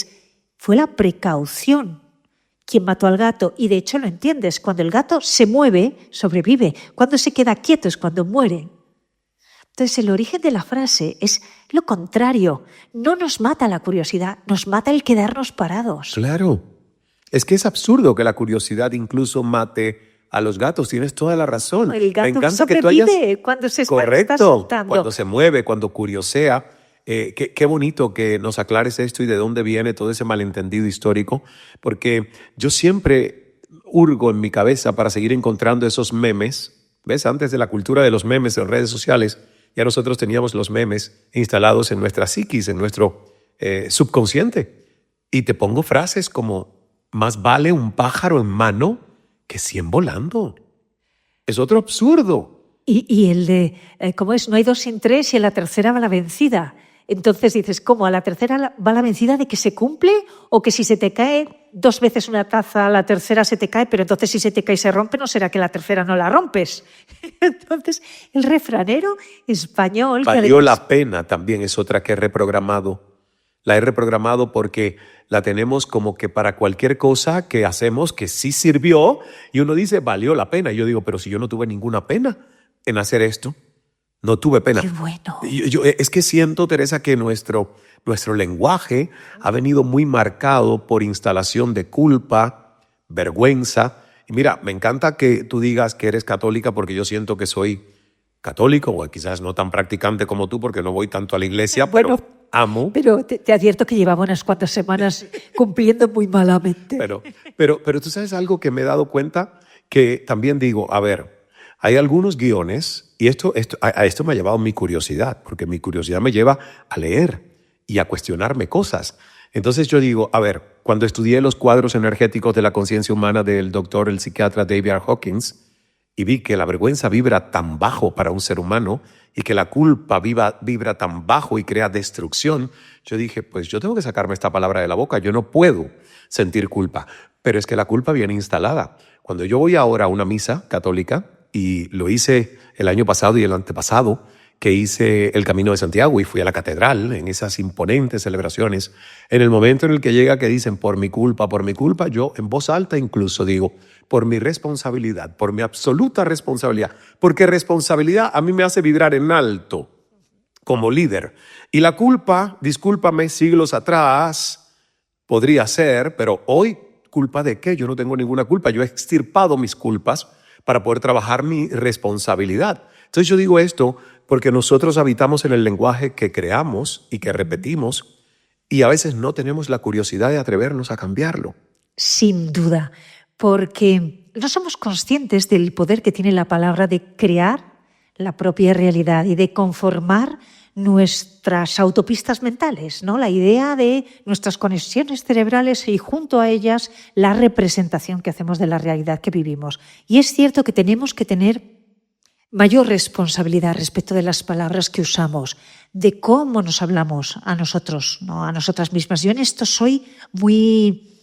fue la precaución quien mató al gato. Y de hecho lo entiendes, cuando el gato se mueve, sobrevive. Cuando se queda quieto es cuando muere. Entonces el origen de la frase es lo contrario. No nos mata la curiosidad, nos mata el quedarnos parados. Claro. Es que es absurdo que la curiosidad incluso mate a los gatos. Tienes toda la razón. El gato me encanta sobrevive que tú hayas... cuando se está Correcto, soltando. cuando se mueve, cuando curiosea. Qué bonito que nos aclares esto y de dónde viene todo ese malentendido histórico, porque yo siempre hurgo en mi cabeza para seguir encontrando esos memes ¿Ves? Antes de la cultura de los memes en redes sociales, ya nosotros teníamos los memes instalados en nuestra psiquis, en nuestro subconsciente. Y te pongo frases como, más vale un pájaro en mano que 100 volando. Es otro absurdo. Y el de, ¿cómo es? No hay dos sin tres y a la tercera va la vencida. Entonces dices, ¿cómo? ¿A la tercera va la vencida de que se cumple? ¿O que si se te cae 2 veces una taza, la tercera se te cae, pero entonces si se te cae y se rompe, ¿no será que la tercera no la rompes? Entonces, el refranero español... Valió la pena también es otra que he reprogramado. La he reprogramado porque la tenemos como que para cualquier cosa que hacemos que sí sirvió y uno dice, valió la pena. Y yo digo, pero si yo no tuve ninguna pena en hacer esto, no tuve pena. ¡Qué bueno! Es que siento, Teresa, que nuestro lenguaje ha venido muy marcado por instalación de culpa, vergüenza. Y mira, me encanta que tú digas que eres católica porque yo siento que soy católico, o quizás no tan practicante como tú porque no voy tanto a la iglesia, Bueno, pero amo. Pero te advierto que llevaba unas cuantas semanas cumpliendo muy malamente. Pero tú sabes algo que me he dado cuenta, que también digo, a ver, hay algunos guiones, y esto me ha llevado mi curiosidad, porque mi curiosidad me lleva a leer y a cuestionarme cosas. Entonces yo digo, a ver, cuando estudié los cuadros energéticos de la conciencia humana del doctor, el psiquiatra David R. Hawkins, y vi que la vergüenza vibra tan bajo para un ser humano y que la culpa vibra tan bajo y crea destrucción, yo dije, pues yo tengo que sacarme esta palabra de la boca, yo no puedo sentir culpa. Pero es que la culpa viene instalada. Cuando yo voy ahora a una misa católica, y lo hice el año pasado y el antepasado, que hice el Camino de Santiago y fui a la catedral en esas imponentes celebraciones, en el momento en el que llega que dicen por mi culpa, yo en voz alta incluso digo, por mi responsabilidad, por mi absoluta responsabilidad, porque responsabilidad a mí me hace vibrar en alto como líder. Y la culpa, discúlpame, siglos atrás podría ser, pero hoy, ¿culpa de qué? Yo no tengo ninguna culpa, yo he extirpado mis culpas para poder trabajar mi responsabilidad. Entonces yo digo esto porque nosotros habitamos en el lenguaje que creamos y que repetimos y a veces no tenemos la curiosidad de atrevernos a cambiarlo. Sin duda, porque no somos conscientes del poder que tiene la palabra de crear la propia realidad y de conformar nuestras autopistas mentales, ¿no? La idea de nuestras conexiones cerebrales y junto a ellas la representación que hacemos de la realidad que vivimos. Y es cierto que tenemos que tener mayor responsabilidad respecto de las palabras que usamos, de cómo nos hablamos a nosotros, ¿no? A nosotras mismas. Yo en esto soy muy...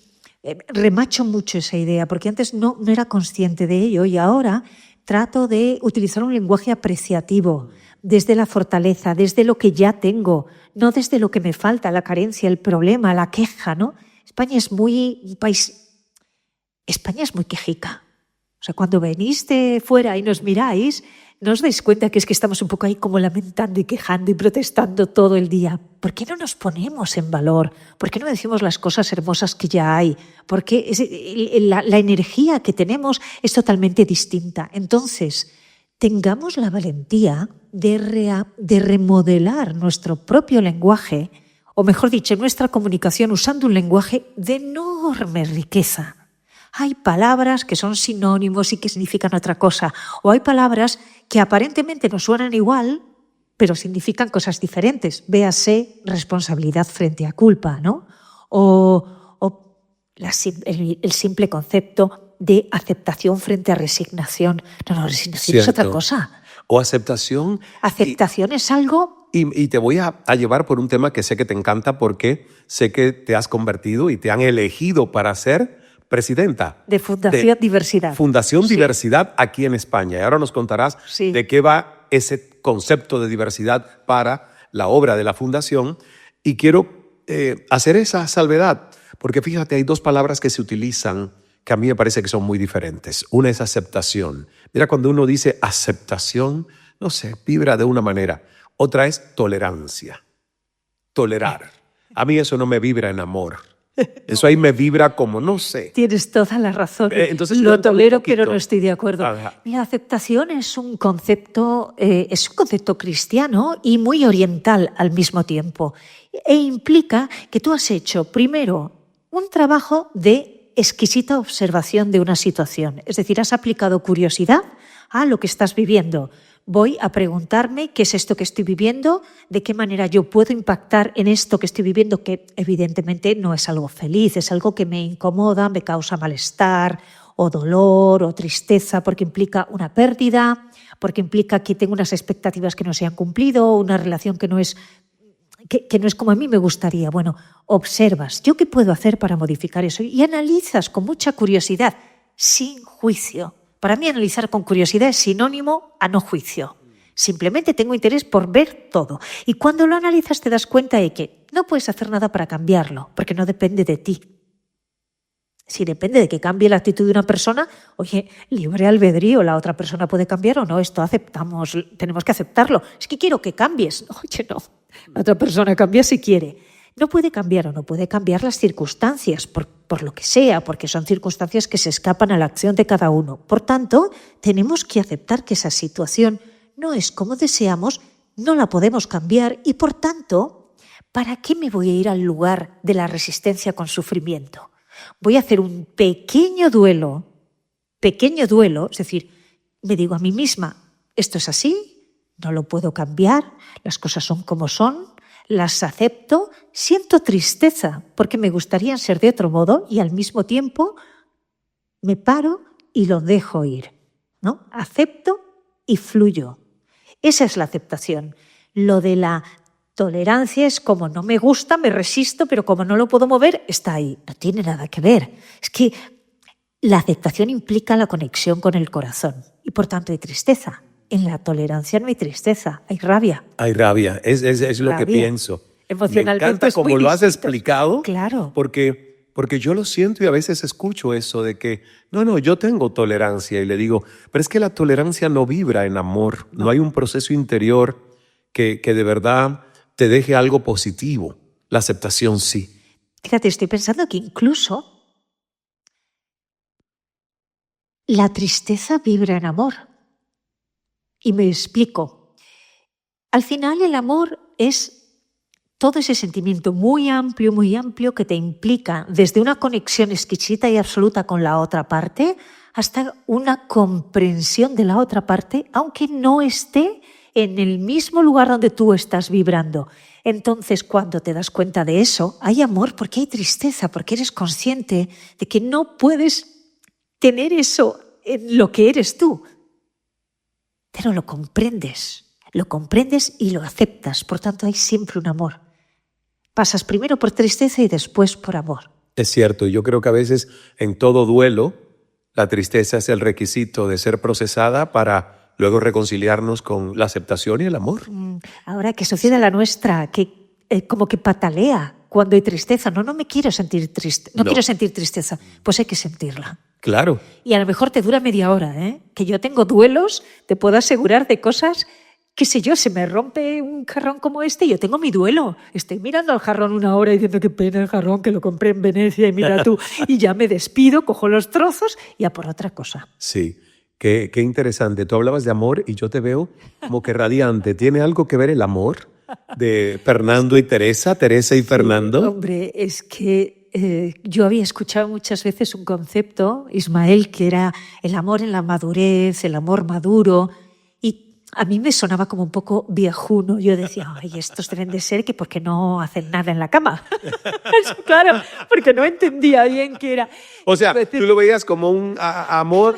remacho mucho esa idea, porque antes no era consciente de ello y ahora trato de utilizar un lenguaje apreciativo, desde la fortaleza, desde lo que ya tengo, no desde lo que me falta, la carencia, el problema, la queja, ¿no? España es muy quejica. O sea, cuando venís de fuera y nos miráis, ¿no os dais cuenta que es que estamos un poco ahí como lamentando y quejando y protestando todo el día? ¿Por qué no nos ponemos en valor? ¿Por qué no decimos las cosas hermosas que ya hay? Porque la energía que tenemos es totalmente distinta. Entonces, tengamos la valentía de remodelar nuestro propio lenguaje, o mejor dicho, nuestra comunicación usando un lenguaje de enorme riqueza. Hay palabras que son sinónimos y que significan otra cosa, o hay palabras que aparentemente nos suenan igual, pero significan cosas diferentes. Véase responsabilidad frente a culpa, ¿no? O el simple concepto de aceptación frente a resignación. No, resignación es otra cosa. O aceptación. Aceptación es algo... Y te voy a llevar por un tema que sé que te encanta porque sé que te has convertido y te han elegido para ser presidenta. De Fundación Diversidad. Fundación Diversidad aquí en España. Y ahora nos contarás de qué va ese concepto de diversidad para la obra de la Fundación. Y quiero hacer esa salvedad, porque fíjate, hay 2 palabras que se utilizan que a mí me parece que son muy diferentes. Una es aceptación. Mira, cuando uno dice aceptación, no sé, vibra de una manera. Otra es tolerancia. Tolerar. A mí eso no me vibra en amor. Eso ahí me vibra como, no sé. Tienes toda la razón. Entonces, lo tolero, pero no estoy de acuerdo. Ajá. La aceptación es un concepto cristiano y muy oriental al mismo tiempo. E implica que tú has hecho primero un trabajo de exquisita observación de una situación. Es decir, has aplicado curiosidad, a lo que estás viviendo. Voy a preguntarme qué es esto que estoy viviendo, de qué manera yo puedo impactar en esto que estoy viviendo, que evidentemente no es algo feliz, es algo que me incomoda, me causa malestar o dolor o tristeza porque implica una pérdida, porque implica que tengo unas expectativas que no se han cumplido, una relación que no es como a mí me gustaría. Bueno, observas, ¿yo qué puedo hacer para modificar eso? Y analizas con mucha curiosidad, sin juicio. Para mí analizar con curiosidad es sinónimo a no juicio. Simplemente tengo interés por ver todo. Y cuando lo analizas te das cuenta de que no puedes hacer nada para cambiarlo, porque no depende de ti. Si depende de que cambie la actitud de una persona, oye, libre albedrío, la otra persona puede cambiar o no, esto aceptamos, tenemos que aceptarlo. Es que quiero que cambies. Oye, no, la otra persona cambia si quiere. No puede cambiar o no puede cambiar las circunstancias, por lo que sea, porque son circunstancias que se escapan a la acción de cada uno. Por tanto, tenemos que aceptar que esa situación no es como deseamos, no la podemos cambiar y, por tanto, ¿para qué me voy a ir al lugar de la resistencia con sufrimiento? Voy a hacer un pequeño duelo, es decir, me digo a mí misma, esto es así, no lo puedo cambiar, las cosas son como son, las acepto, siento tristeza porque me gustaría ser de otro modo y al mismo tiempo me paro y lo dejo ir, ¿no? Acepto y fluyo. Esa es la aceptación. Lo de la tolerancia es como no me gusta, me resisto, pero como no lo puedo mover, está ahí. No tiene nada que ver. Es que la aceptación implica la conexión con el corazón y por tanto hay tristeza. En la tolerancia no hay tristeza, hay rabia. Hay rabia, es lo Rabia. que pienso. Emocionalmente Me encanta es muy como lo has distinto. explicado. Claro. Porque yo lo siento y a veces escucho eso de que, no, yo tengo tolerancia y le digo, pero es que la tolerancia no vibra en amor. No hay un proceso interior que de verdad te deje algo positivo. La aceptación sí. Fíjate, estoy pensando que incluso la tristeza vibra en amor. Y me explico. Al final el amor es todo ese sentimiento muy amplio que te implica desde una conexión exquisita y absoluta con la otra parte hasta una comprensión de la otra parte, aunque no esté en el mismo lugar donde tú estás vibrando. Entonces, cuando te das cuenta de eso, hay amor porque hay tristeza, porque eres consciente de que no puedes tener eso en lo que eres tú. Pero lo comprendes y lo aceptas. Por tanto, hay siempre un amor. Pasas primero por tristeza y después por amor. Es cierto, yo creo que a veces en todo duelo la tristeza es el requisito de ser procesada para luego reconciliarnos con la aceptación y el amor. Ahora, que sociedad la nuestra, que como que patalea cuando hay tristeza. No me quiero sentir triste. No quiero sentir tristeza. Pues hay que sentirla. Claro. Y a lo mejor te dura media hora, ¿eh? Que yo tengo duelos, te puedo asegurar de cosas, qué sé yo, se me rompe un jarrón como este y yo tengo mi duelo. Estoy mirando al jarrón una hora diciendo qué pena el jarrón que lo compré en Venecia y mira tú. Y ya me despido, cojo los trozos y a por otra cosa. Sí, qué interesante. Tú hablabas de amor y yo te veo como que radiante. ¿Tiene algo que ver el amor de Fernando y Teresa, Teresa y Fernando? Sí, hombre, es que yo había escuchado muchas veces un concepto, Ismael, que era el amor en la madurez, el amor maduro, y a mí me sonaba como un poco viejuno. Yo decía, ay, estos deben de ser que porque no hacen nada en la cama. Claro, porque no entendía bien qué era. O sea, tú lo veías como un amor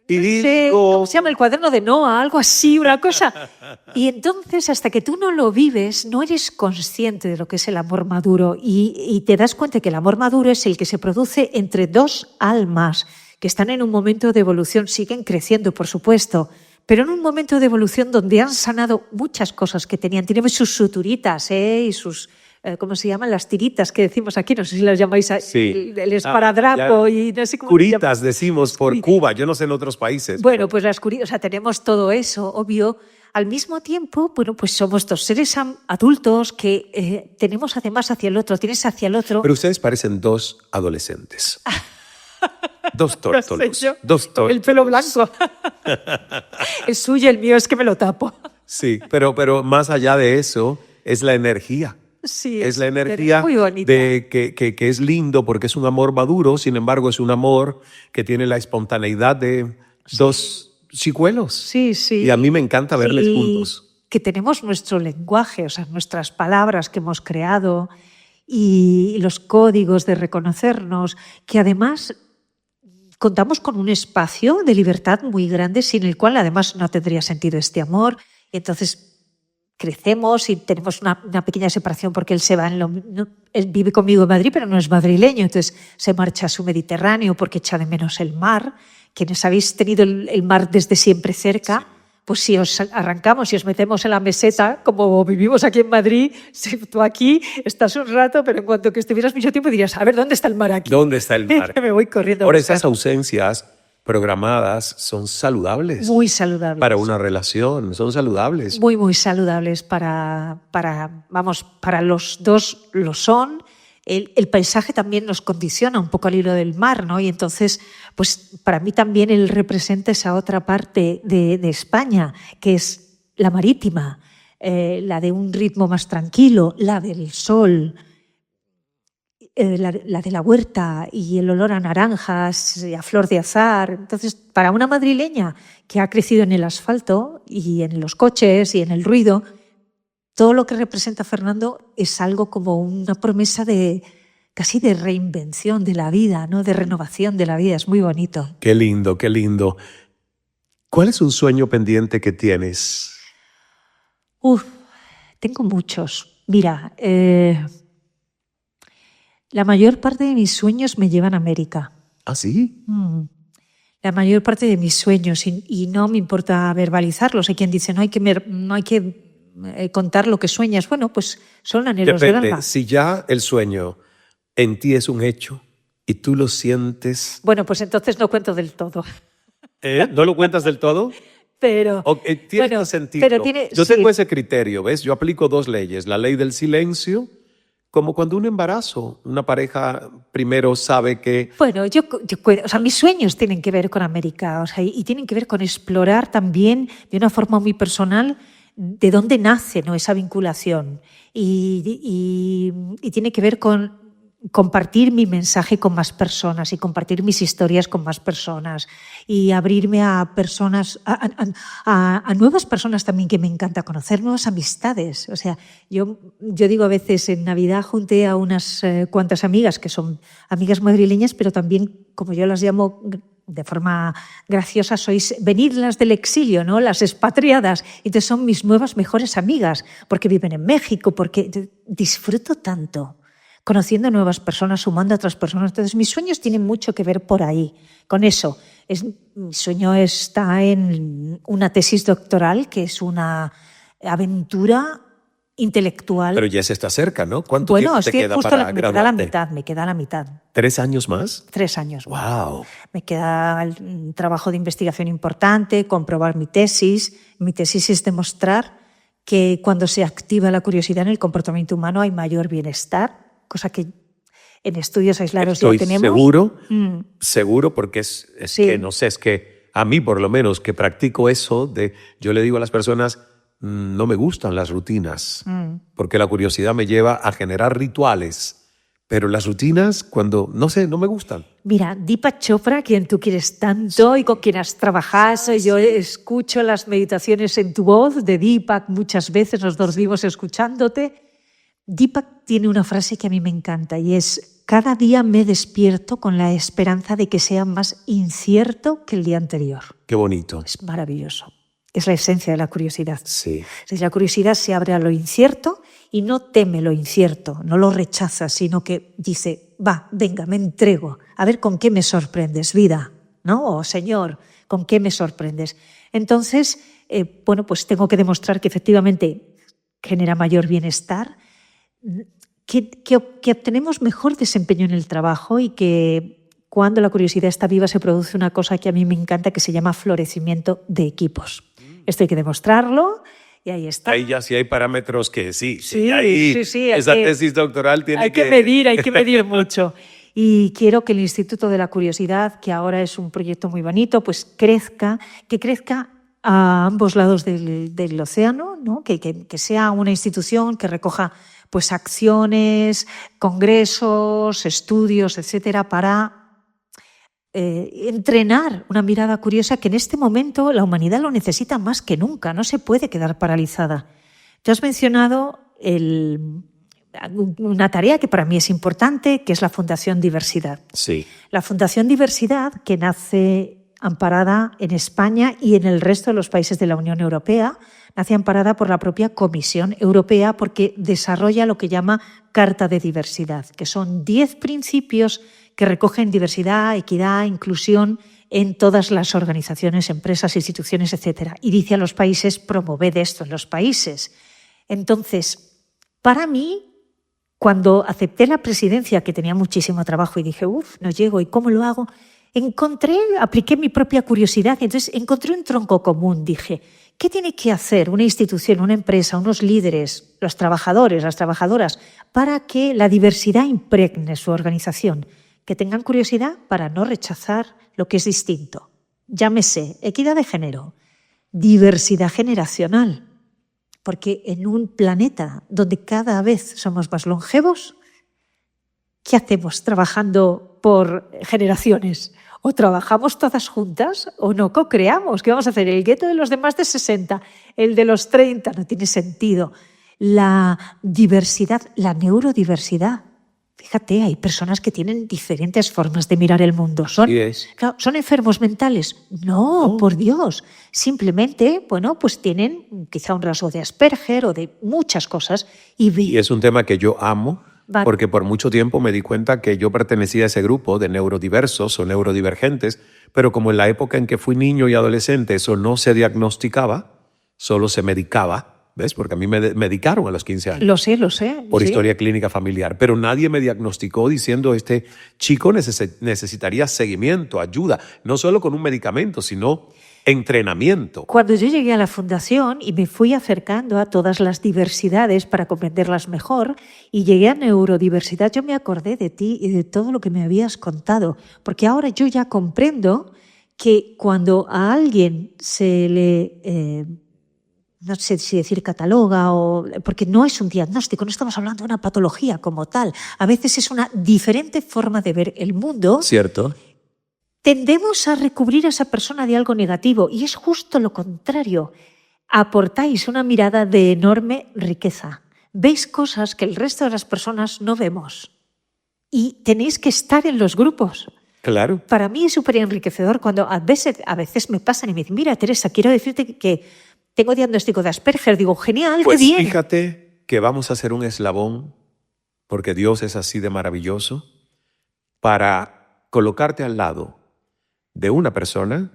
idílico. ¿Cómo se llama? El cuaderno de Noah, algo así, una cosa. Y entonces, hasta que tú no lo vives, no eres consciente de lo que es el amor maduro y te das cuenta que el amor maduro es el que se produce entre dos almas que están en un momento de evolución, siguen creciendo, por supuesto, pero en un momento de evolución donde han sanado muchas cosas que tenían. Tenemos sus suturitas y sus... ¿cómo se llaman? Las tiritas que decimos aquí, no sé si las llamáis sí. el esparadrapo y no sé cómo. Curitas decimos por Cuba, yo no sé en otros países. Bueno, pues las curitas, o sea, tenemos todo eso, obvio. Al mismo tiempo, bueno, pues somos dos seres adultos que tenemos además hacia el otro, tienes hacia el otro. Pero ustedes parecen dos adolescentes. Dos tórtolos. El pelo blanco. El suyo, el mío es que me lo tapo. Sí, pero más allá de eso, es la energía. Sí, es la energía muy bonita. de que es lindo porque es un amor maduro, sin embargo es un amor que tiene la espontaneidad de dos chicuelos. Sí, sí. Y a mí me encanta verles Sí, juntos. que tenemos nuestro lenguaje, o sea, nuestras palabras que hemos creado y los códigos de reconocernos, que además contamos con un espacio de libertad muy grande sin el cual además no tendría sentido este amor. Y entonces crecemos y tenemos una pequeña separación porque él se va él vive conmigo en Madrid, pero no es madrileño, entonces se marcha a su Mediterráneo porque echa de menos el mar. Quienes habéis tenido el mar desde siempre cerca, pues si os arrancamos y os metemos en la meseta, como vivimos aquí en Madrid, si tú aquí estás un rato, pero en cuanto que estuvieras mucho tiempo dirías, a ver, ¿dónde está el mar aquí? ¿Dónde está el mar? Me voy corriendo. Ahora, esas ausencias programadas son saludables. Muy saludables. Para una relación, son saludables. Muy, muy saludables para los dos lo son. El paisaje también nos condiciona un poco al hilo del mar, ¿no? Y entonces, pues para mí también él representa esa otra parte de España, que es la marítima, la de un ritmo más tranquilo, la del sol, la de la huerta y el olor a naranjas, a flor de azahar. Entonces, para una madrileña que ha crecido en el asfalto y en los coches y en el ruido, todo lo que representa Fernando es algo como una promesa casi de reinvención de la vida, ¿no? De renovación de la vida. Es muy bonito. Qué lindo, qué lindo. ¿Cuál es un sueño pendiente que tienes? Tengo muchos. Mira, la mayor parte de mis sueños me llevan a América. ¿Ah, sí? La mayor parte de mis sueños, y no me importa verbalizarlos. Hay quien dice, no hay que contar lo que sueñas. Bueno, pues son anhelos del alma. Si ya el sueño en ti es un hecho y tú lo sientes... Bueno, pues entonces no cuento del todo. ¿No lo cuentas del todo? Pero tiene que sentirlo. Pero yo tengo ese criterio, ¿ves? Yo aplico dos leyes. La ley del silencio, como cuando un embarazo, una pareja primero sabe que... Bueno, mis sueños tienen que ver con América, o sea, y tienen que ver con explorar también de una forma muy personal de dónde nace, ¿no?, esa vinculación. Y tiene que ver con compartir mi mensaje con más personas y compartir mis historias con más personas y abrirme a personas, a nuevas personas también que me encanta conocer, nuevas amistades. O sea, yo digo a veces en Navidad junté a unas cuantas amigas que son amigas madrileñas, pero también, como yo las llamo de forma graciosa, sois venidlas del exilio, ¿no?, las expatriadas. Entonces son mis nuevas mejores amigas porque viven en México, porque disfruto tanto conociendo nuevas personas, sumando a otras personas. Entonces, mis sueños tienen mucho que ver por ahí, con eso. Mi sueño está en una tesis doctoral, que es una aventura intelectual. Pero ya se está cerca, ¿no? ¿Cuánto tiempo te queda para graduarte? Me queda la mitad. ¿3 años más? 3 años más. ¡Wow! Me queda un trabajo de investigación importante, comprobar mi tesis. Mi tesis es demostrar que cuando se activa la curiosidad en el comportamiento humano hay mayor bienestar, cosa que en estudios aislados ya tenemos. Seguro, porque es que, no sé, es que a mí por lo menos que practico eso, yo le digo a las personas, no me gustan las rutinas, porque la curiosidad me lleva a generar rituales, pero las rutinas, cuando, no sé, no me gustan. Mira, Deepak Chopra, quien tú quieres tanto y con quien has trabajado, yo escucho las meditaciones en tu voz de Deepak muchas veces, nos dormimos escuchándote. Deepak tiene una frase que a mí me encanta y es: cada día me despierto con la esperanza de que sea más incierto que el día anterior. Qué bonito. Es maravilloso. Es la esencia de la curiosidad. Sí. La curiosidad se abre a lo incierto y no teme lo incierto, no lo rechaza, sino que dice, va, venga, me entrego, a ver con qué me sorprendes, vida, ¿no? O Señor, ¿con qué me sorprendes? Entonces, pues tengo que demostrar que efectivamente genera mayor bienestar, que obtenemos mejor desempeño en el trabajo y que cuando la curiosidad está viva se produce una cosa que a mí me encanta, que se llama florecimiento de equipos. Esto hay que demostrarlo y ahí está. Ahí ya sí hay parámetros que sí. Sí, esa tesis doctoral tiene hay que medir mucho. Y quiero que el Instituto de la Curiosidad, que ahora es un proyecto muy bonito, pues crezca a ambos lados del océano, ¿no? Que sea una institución que recoja pues acciones, congresos, estudios, etcétera, para entrenar una mirada curiosa que en este momento la humanidad lo necesita más que nunca, no se puede quedar paralizada. Te has mencionado una tarea que para mí es importante, que es la Fundación Diversidad. Sí. La Fundación Diversidad, que nace amparada en España y en el resto de los países de la Unión Europea, nace amparada por la propia Comisión Europea porque desarrolla lo que llama Carta de Diversidad, que son 10 principios que recogen diversidad, equidad, inclusión en todas las organizaciones, empresas, instituciones, etc. Y dice a los países, promoved esto en los países. Entonces, para mí, cuando acepté la presidencia, que tenía muchísimo trabajo y dije, no llego, ¿y cómo lo hago? Apliqué mi propia curiosidad y entonces encontré un tronco común. Dije, ¿qué tiene que hacer una institución, una empresa, unos líderes, los trabajadores, las trabajadoras, para que la diversidad impregne su organización? Que tengan curiosidad para no rechazar lo que es distinto. Llámese equidad de género, diversidad generacional, porque en un planeta donde cada vez somos más longevos, ¿qué hacemos trabajando por generaciones? O trabajamos todas juntas o no co-creamos. ¿Qué vamos a hacer? El gueto de los de más de 60, el de los 30, no tiene sentido. La diversidad, la neurodiversidad. Fíjate, hay personas que tienen diferentes formas de mirar el mundo. ¿Son enfermos mentales? No, por Dios. Simplemente, pues tienen quizá un rasgo de Asperger o de muchas cosas. Y es un tema que yo amo, porque por mucho tiempo me di cuenta que yo pertenecía a ese grupo de neurodiversos o neurodivergentes, pero como en la época en que fui niño y adolescente eso no se diagnosticaba, solo se medicaba. ¿Ves? Porque a mí me medicaron a los 15 años. Lo sé. Por historia clínica familiar. Pero nadie me diagnosticó diciendo este chico necesitaría seguimiento, ayuda, no solo con un medicamento, sino entrenamiento. Cuando yo llegué a la fundación y me fui acercando a todas las diversidades para comprenderlas mejor y llegué a neurodiversidad, yo me acordé de ti y de todo lo que me habías contado. Porque ahora yo ya comprendo que cuando a alguien se le... no sé si decir cataloga, porque no es un diagnóstico, no estamos hablando de una patología como tal. A veces es una diferente forma de ver el mundo. Cierto. Tendemos a recubrir a esa persona de algo negativo y es justo lo contrario. Aportáis una mirada de enorme riqueza. Veis cosas que el resto de las personas no vemos y tenéis que estar en los grupos. Claro. Para mí es súper enriquecedor cuando a veces me pasan y me dicen, mira, Teresa, quiero decirte que tengo diagnóstico de Asperger. Digo, genial, pues qué bien. Fíjate que vamos a hacer un eslabón, porque Dios es así de maravilloso, para colocarte al lado de una persona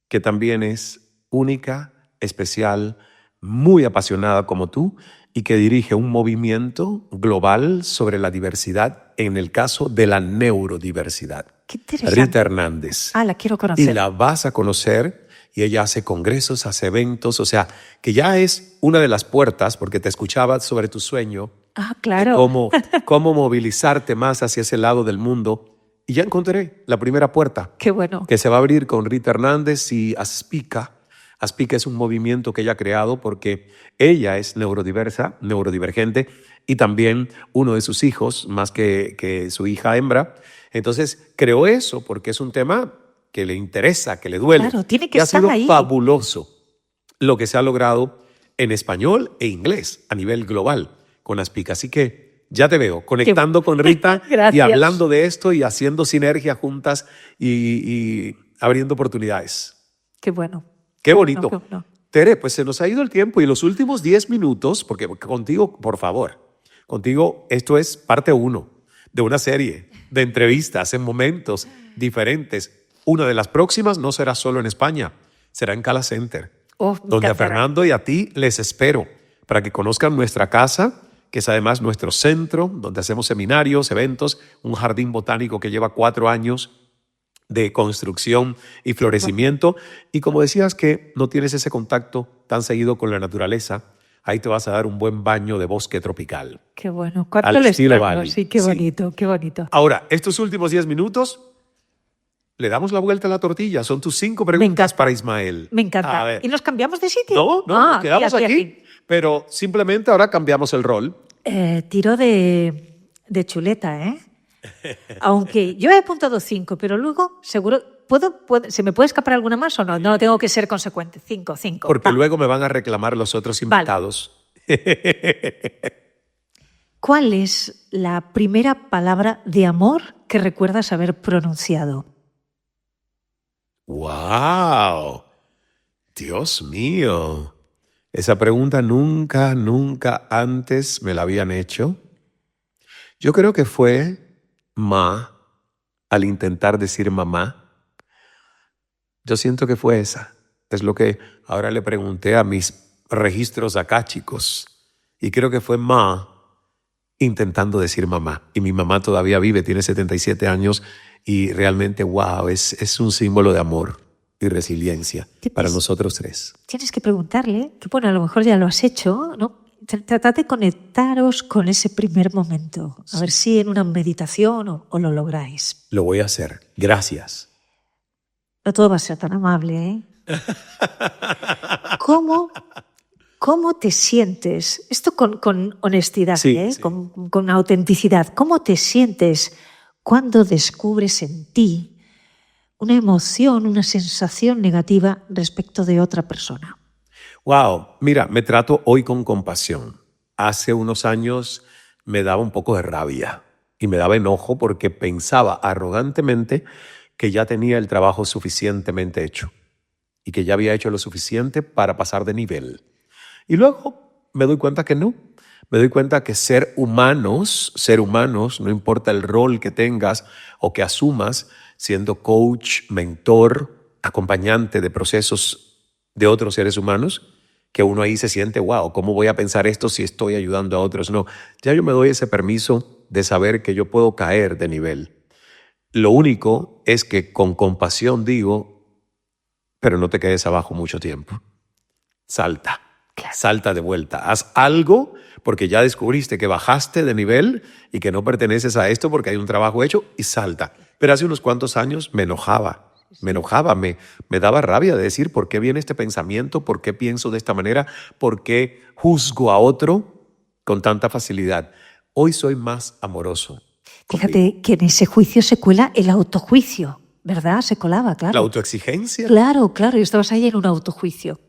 que también es única, especial, muy apasionada como tú y que dirige un movimiento global sobre la diversidad, en el caso de la neurodiversidad. Qué interesante. Rita Hernández. La quiero conocer. Y la vas a conocer. Y ella hace congresos, hace eventos, o sea, que ya es una de las puertas, porque te escuchaba sobre tu sueño. Claro. Cómo movilizarte más hacia ese lado del mundo. Y ya encontré la primera puerta. Qué bueno. Que se va a abrir con Rita Hernández y Aspica. Aspica es un movimiento que ella ha creado porque ella es neurodivergente, y también uno de sus hijos, más que su hija hembra. Entonces, creó eso porque es un tema que le interesa, que le duele. Claro, tiene que estar ahí. Ha sido ahí. fabuloso lo que se ha logrado en español e inglés a nivel global con Aspica. Así que ya te veo conectando con Rita y hablando de esto y haciendo sinergia juntas y abriendo oportunidades. Qué bueno. Qué bonito. Qué bueno. Tere, pues se nos ha ido el tiempo y los últimos 10 minutos, porque contigo, por favor, contigo esto es parte 1 de una serie de entrevistas en momentos diferentes. Una de las próximas no será solo en España, será en Cala Center, donde a Fernando y a ti les espero para que conozcan nuestra casa, que es además nuestro centro, donde hacemos seminarios, eventos, un jardín botánico que lleva 4 años de construcción y florecimiento. Y como decías que no tienes ese contacto tan seguido con la naturaleza, ahí te vas a dar un buen baño de bosque tropical. Qué bueno. ¿Cuánto al les estilo extraño? Bali. Sí, qué bonito, qué bonito. Ahora, estos últimos 10 minutos, le damos la vuelta a la tortilla. Son tus 5 preguntas para Ismael. Me encanta. A ver. ¿Y nos cambiamos de sitio? No, nos quedamos aquí. Pero simplemente ahora cambiamos el rol. Tiro de chuleta, ¿eh? Aunque yo he apuntado 5, pero luego seguro... ¿Se me puede escapar alguna más o no? No tengo que ser consecuente. 5. Porque luego me van a reclamar los otros invitados. Vale. ¿Cuál es la primera palabra de amor que recuerdas haber pronunciado? ¡Wow! Dios mío. Esa pregunta nunca antes me la habían hecho. Yo creo que fue ma, al intentar decir mamá. Yo siento que fue esa. Es lo que ahora le pregunté a mis registros akáshicos. Y creo que fue ma intentando decir mamá. Y mi mamá todavía vive, tiene 77 años y realmente, wow, es un símbolo de amor y resiliencia para nosotros tres. Tienes que preguntarle, que bueno, a lo mejor ya lo has hecho, ¿no? Tratad de conectaros con ese primer momento. A ver si en una meditación o lo lográis. Lo voy a hacer. Gracias. No todo va a ser tan amable, ¿eh? ¿Cómo te sientes? Esto con honestidad, Sí, ¿eh? sí. Con autenticidad. ¿Cómo te sientes cuando descubres en ti una emoción, una sensación negativa respecto de otra persona? Wow, mira, me trato hoy con compasión. Hace unos años me daba un poco de rabia y me daba enojo porque pensaba arrogantemente que ya tenía el trabajo suficientemente hecho y que ya había hecho lo suficiente para pasar de nivel. Y luego me doy cuenta que no. Me doy cuenta que ser humanos, no importa el rol que tengas o que asumas, siendo coach, mentor, acompañante de procesos de otros seres humanos, que uno ahí se siente, wow, ¿cómo voy a pensar esto si estoy ayudando a otros? No, ya yo me doy ese permiso de saber que yo puedo caer de nivel. Lo único es que con compasión digo, pero no te quedes abajo mucho tiempo. Salta. Salta de vuelta, haz algo porque ya descubriste que bajaste de nivel y que no perteneces a esto porque hay un trabajo hecho y salta. Pero hace unos cuantos años me enojaba, me daba rabia de decir por qué viene este pensamiento, por qué pienso de esta manera, por qué juzgo a otro con tanta facilidad. Hoy soy más amoroso. Fíjate que en ese juicio se cuela el autojuicio, ¿verdad? Se colaba, claro. La autoexigencia. Claro, y estabas ahí en un autojuicio.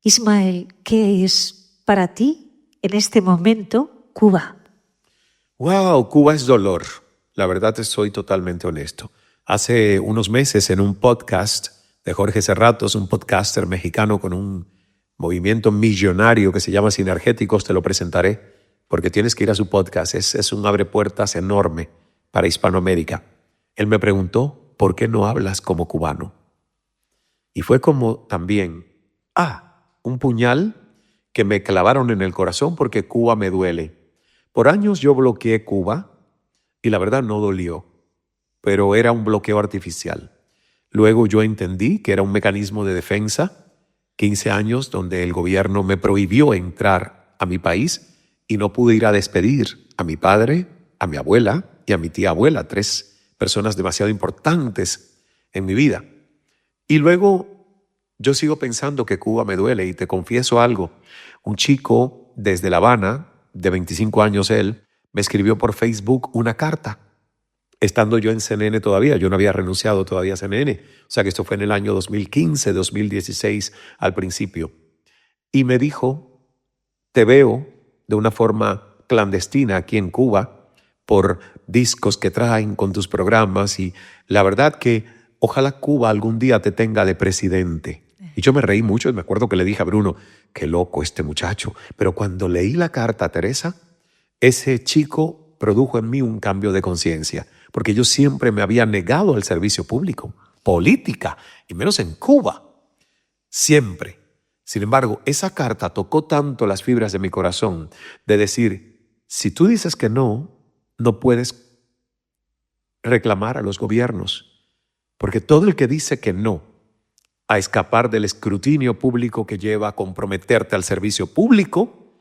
Ismael, ¿qué es para ti en este momento Cuba? Wow, Cuba es dolor. La verdad te soy totalmente honesto. Hace unos meses en un podcast de Jorge Serratos, un podcaster mexicano con un movimiento millonario que se llama Sinergéticos, te lo presentaré porque tienes que ir a su podcast. Es un abre puertas enorme para Hispanoamérica. Él me preguntó, ¿por qué no hablas como cubano? Y fue como también, un puñal que me clavaron en el corazón porque Cuba me duele. Por años yo bloqueé Cuba y la verdad no dolió, pero era un bloqueo artificial. Luego yo entendí que era un mecanismo de defensa, 15 años donde el gobierno me prohibió entrar a mi país y no pude ir a despedir a mi padre, a mi abuela y a mi tía abuela, 3 personas demasiado importantes en mi vida. Y luego yo sigo pensando que Cuba me duele y te confieso algo. Un chico desde La Habana, de 25 años él, me escribió por Facebook una carta, estando yo en CNN todavía. Yo no había renunciado todavía a CNN. O sea que esto fue en el año 2015, 2016 al principio. Y me dijo, te veo de una forma clandestina aquí en Cuba por discos que traen con tus programas y la verdad que ojalá Cuba algún día te tenga de presidente. Y yo me reí mucho y me acuerdo que le dije a Bruno, qué loco este muchacho. Pero cuando leí la carta a Teresa, ese chico produjo en mí un cambio de conciencia, porque yo siempre me había negado al servicio público, política, y menos en Cuba. Siempre. Sin embargo, esa carta tocó tanto las fibras de mi corazón de decir, si tú dices que no, no puedes reclamar a los gobiernos, porque todo el que dice que no a escapar del escrutinio público que lleva a comprometerte al servicio público,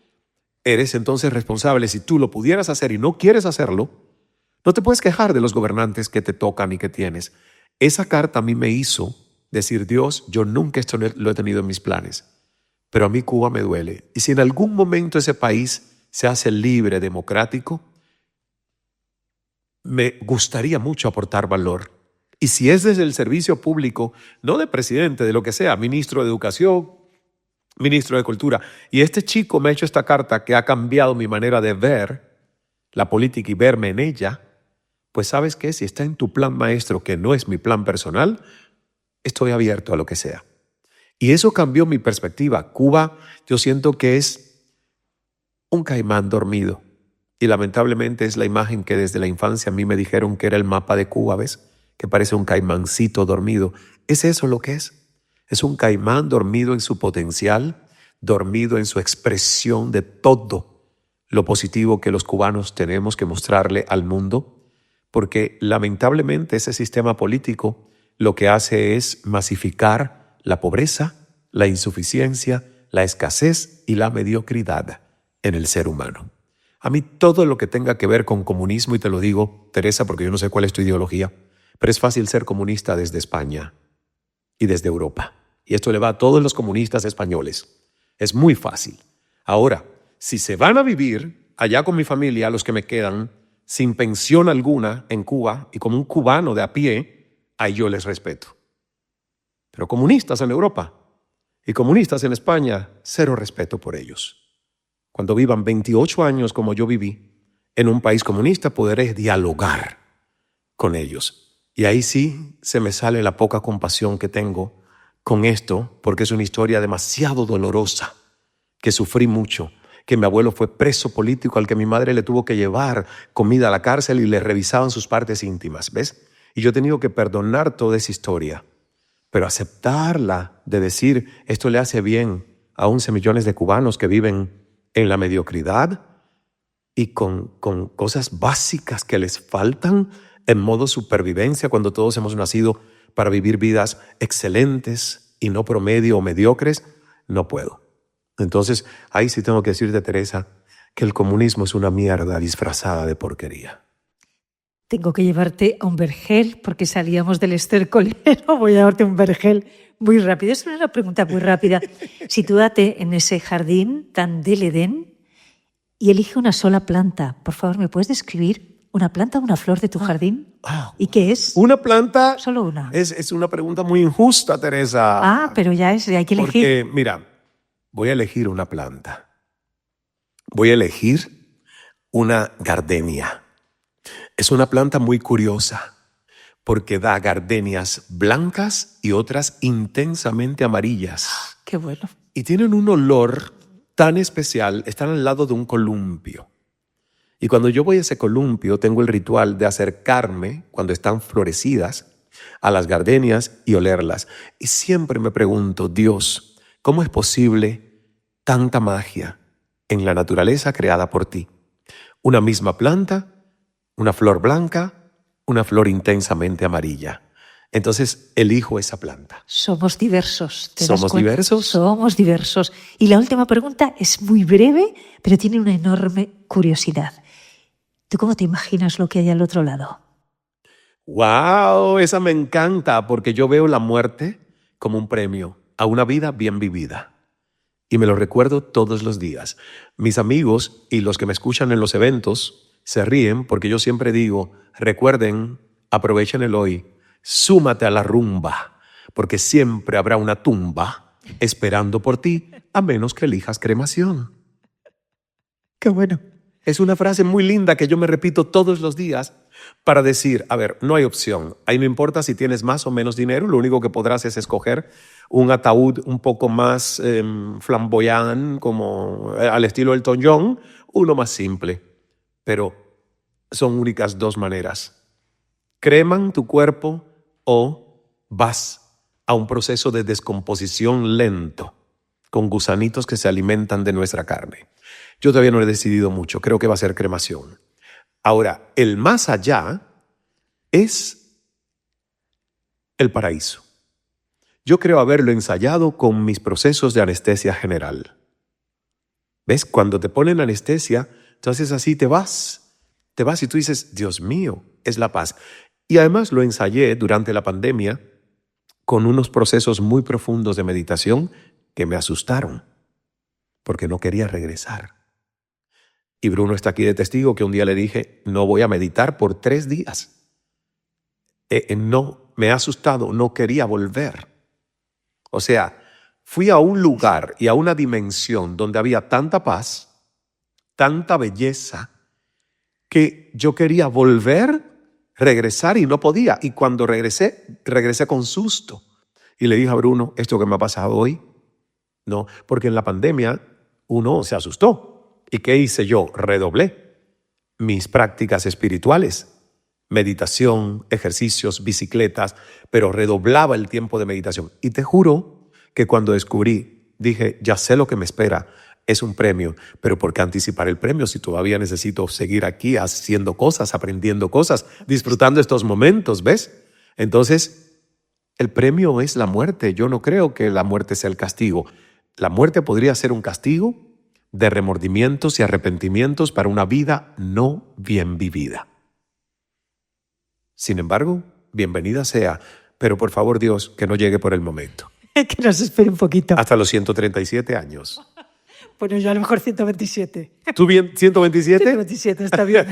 eres entonces responsable. Si tú lo pudieras hacer y no quieres hacerlo, no te puedes quejar de los gobernantes que te tocan y que tienes. Esa carta a mí me hizo decir, Dios, yo nunca esto lo he tenido en mis planes, pero a mí Cuba me duele. Y si en algún momento ese país se hace libre, democrático, me gustaría mucho aportar valor. Y si es desde el servicio público, no de presidente, de lo que sea, ministro de Educación, ministro de Cultura, y este chico me ha hecho esta carta que ha cambiado mi manera de ver la política y verme en ella, pues ¿sabes qué? Si está en tu plan maestro, que no es mi plan personal, estoy abierto a lo que sea. Y eso cambió mi perspectiva. Cuba, yo siento que es un caimán dormido. Y lamentablemente es la imagen que desde la infancia a mí me dijeron que era el mapa de Cuba, ¿ves? Que parece un caimancito dormido. ¿Es eso lo que es? Es un caimán dormido en su potencial, dormido en su expresión de todo lo positivo que los cubanos tenemos que mostrarle al mundo, porque lamentablemente ese sistema político lo que hace es masificar la pobreza, la insuficiencia, la escasez y la mediocridad en el ser humano. A mí todo lo que tenga que ver con comunismo, y te lo digo, Teresa, porque yo no sé cuál es tu ideología, pero es fácil ser comunista desde España y desde Europa. Y esto le va a todos los comunistas españoles. Es muy fácil. Ahora, si se van a vivir allá con mi familia, los que me quedan, sin pensión alguna en Cuba y como un cubano de a pie, ahí yo les respeto. Pero comunistas en Europa y comunistas en España, cero respeto por ellos. Cuando vivan 28 años como yo viví en un país comunista, podré dialogar con ellos. Y ahí sí se me sale la poca compasión que tengo con esto, porque es una historia demasiado dolorosa, que sufrí mucho, que mi abuelo fue preso político al que mi madre le tuvo que llevar comida a la cárcel y le revisaban sus partes íntimas, ¿ves? Y yo he tenido que perdonar toda esa historia, pero aceptarla, de decir, esto le hace bien a 11 millones de cubanos que viven en la mediocridad y con cosas básicas que les faltan en modo supervivencia cuando todos hemos nacido para vivir vidas excelentes y no promedio o mediocres, no puedo. Entonces, ahí sí tengo que decirte, Teresa, que el comunismo es una mierda disfrazada de porquería. Tengo que llevarte a un vergel porque salíamos del estercolero. Voy a darte un vergel muy rápido. Es una pregunta muy rápida. Sitúate en ese jardín tan del Edén y elige una sola planta. Por favor, ¿me puedes describir una planta o una flor de tu jardín? ¿Y qué es? Una planta. Solo una. Es una pregunta muy injusta, Teresa. Pero ya hay que elegir. Porque, mira, voy a elegir una planta. Voy a elegir una gardenia. Es una planta muy curiosa porque da gardenias blancas y otras intensamente amarillas. ¡Qué bueno! Y tienen un olor tan especial, están al lado de un columpio. Y cuando yo voy a ese columpio, tengo el ritual de acercarme, cuando están florecidas, a las gardenias y olerlas. Y siempre me pregunto, Dios, ¿cómo es posible tanta magia en la naturaleza creada por ti? Una misma planta, una flor blanca, una flor intensamente amarilla. Entonces, elijo esa planta. Somos diversos. ¿Somos diversos? Somos diversos. Y la última pregunta es muy breve, pero tiene una enorme curiosidad. ¿Tú cómo te imaginas lo que hay al otro lado? ¡Wow! Esa me encanta porque yo veo la muerte como un premio a una vida bien vivida. Y me lo recuerdo todos los días. Mis amigos y los que me escuchan en los eventos se ríen porque yo siempre digo, recuerden, aprovechen el hoy, súmate a la rumba, porque siempre habrá una tumba esperando por ti, a menos que elijas cremación. ¡Qué bueno! Es una frase muy linda que yo me repito todos los días para decir, a ver, no hay opción. Ahí no importa si tienes más o menos dinero, lo único que podrás es escoger un ataúd un poco más flamboyant, como al estilo Elton John, uno más simple. Pero son únicas dos maneras. Creman tu cuerpo o vas a un proceso de descomposición lento con gusanitos que se alimentan de nuestra carne. Yo todavía no he decidido mucho, creo que va a ser cremación. Ahora, el más allá es el paraíso. Yo creo haberlo ensayado con mis procesos de anestesia general. ¿Ves? Cuando te ponen anestesia, entonces así te vas y tú dices, Dios mío, es la paz. Y además lo ensayé durante la pandemia con unos procesos muy profundos de meditación que me asustaron porque no quería regresar. Y Bruno está aquí de testigo que un día le dije, no voy a meditar por 3 días. No, me ha asustado, no quería volver. O sea, fui a un lugar y a una dimensión donde había tanta paz, tanta belleza, que yo quería volver, regresar y no podía. Y cuando regresé con susto. Y le dije a Bruno, ¿esto que me ha pasado hoy? No, porque en la pandemia uno se asustó. ¿Y qué hice yo? Redoblé mis prácticas espirituales. Meditación, ejercicios, bicicletas, pero redoblaba el tiempo de meditación. Y te juro que cuando descubrí, dije, ya sé lo que me espera, es un premio, pero ¿por qué anticipar el premio si todavía necesito seguir aquí haciendo cosas, aprendiendo cosas, disfrutando estos momentos, ¿ves? Entonces, el premio es la muerte. Yo no creo que la muerte sea el castigo. La muerte podría ser un castigo de remordimientos y arrepentimientos para una vida no bien vivida. Sin embargo, bienvenida sea, pero por favor, Dios, que no llegue por el momento. Que nos espere un poquito. Hasta los 137 años. Bueno, yo a lo mejor 127. ¿Tú bien? ¿127? 127, está bien.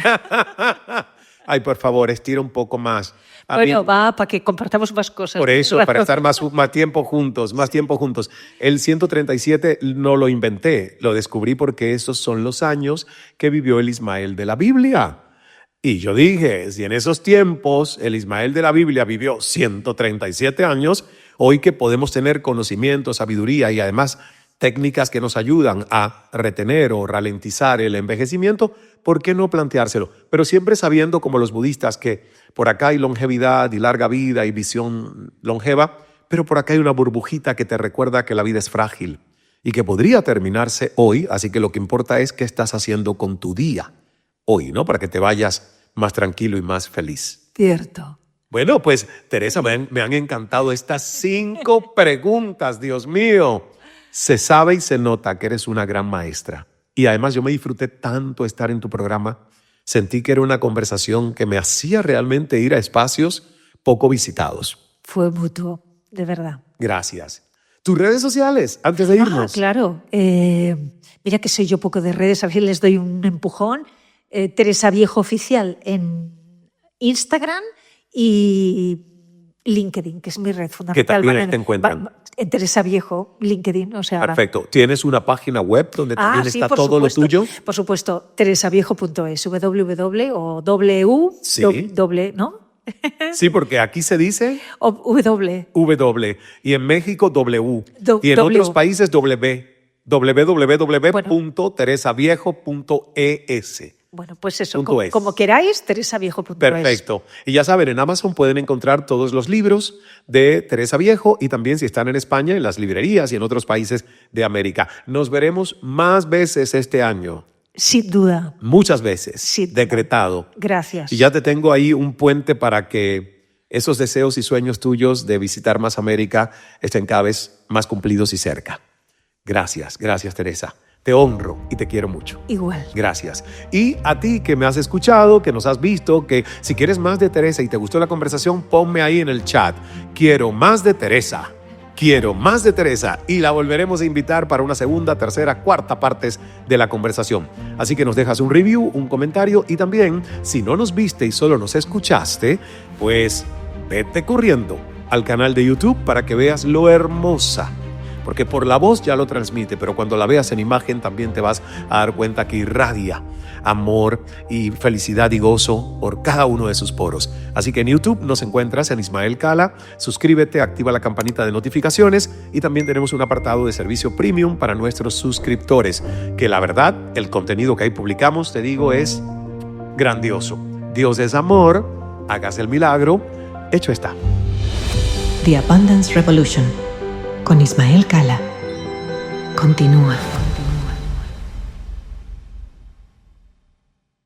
Ay, por favor, estira un poco más. Bueno, va para que compartamos más cosas. Por eso, para estar más tiempo juntos, más tiempo juntos. El 137 no lo inventé, lo descubrí porque esos son los años que vivió el Ismael de la Biblia. Y yo dije, si en esos tiempos el Ismael de la Biblia vivió 137 años, hoy que podemos tener conocimiento, sabiduría y además técnicas que nos ayudan a retener o ralentizar el envejecimiento, ¿por qué no planteárselo? Pero siempre sabiendo, como los budistas, que por acá hay longevidad y larga vida y visión longeva, pero por acá hay una burbujita que te recuerda que la vida es frágil y que podría terminarse hoy, así que lo que importa es qué estás haciendo con tu día hoy, ¿no? Para que te vayas más tranquilo y más feliz. Cierto. Bueno, pues, Teresa, me han encantado estas 5 preguntas, Dios mío. Se sabe y se nota que eres una gran maestra. Y además yo me disfruté tanto estar en tu programa. Sentí que era una conversación que me hacía realmente ir a espacios poco visitados. Fue mutuo, de verdad. Gracias. ¿Tus redes sociales, antes de irnos? Claro. Mira que soy yo poco de redes, a ver si les doy un empujón. Teresa Viejo Oficial en Instagram y LinkedIn, que es mi red fundamental. Que también te encuentran. En Teresa Viejo, LinkedIn. O sea, perfecto. ¿Tienes una página web donde también sí, está todo lo tuyo? Por supuesto, teresaviejo.es, www o w, sí. ¿no? Sí, porque aquí se dice W. Y en México W. Y en otros países www.teresaviejo.es. Bueno, pues eso, como queráis, teresaviejo.es. Perfecto. Y ya saben, en Amazon pueden encontrar todos los libros de Teresa Viejo y también si están en España, en las librerías y en otros países de América. Nos veremos más veces este año. Sin duda. Muchas veces. Sin decretado. Duda. Gracias. Y ya te tengo ahí un puente para que esos deseos y sueños tuyos de visitar más América estén cada vez más cumplidos y cerca. Gracias, Teresa. Te honro y te quiero mucho. Igual. Gracias. Y a ti que me has escuchado, que nos has visto, que si quieres más de Teresa y te gustó la conversación, ponme ahí en el chat. Quiero más de Teresa. Quiero más de Teresa. Y la volveremos a invitar para una segunda, tercera, cuarta partes de la conversación. Así que nos dejas un review, un comentario y también, si no nos viste y solo nos escuchaste, pues vete corriendo al canal de YouTube para que veas lo hermosa. Porque por la voz ya lo transmite, pero cuando la veas en imagen también te vas a dar cuenta que irradia amor y felicidad y gozo por cada uno de sus poros. Así que en YouTube nos encuentras en Ismael Cala, suscríbete, activa la campanita de notificaciones y también tenemos un apartado de servicio premium para nuestros suscriptores, que la verdad, el contenido que ahí publicamos, te digo, es grandioso. Dios es amor, hagas el milagro, hecho está. The Abundance Revolution con Ismael Cala. Continúa.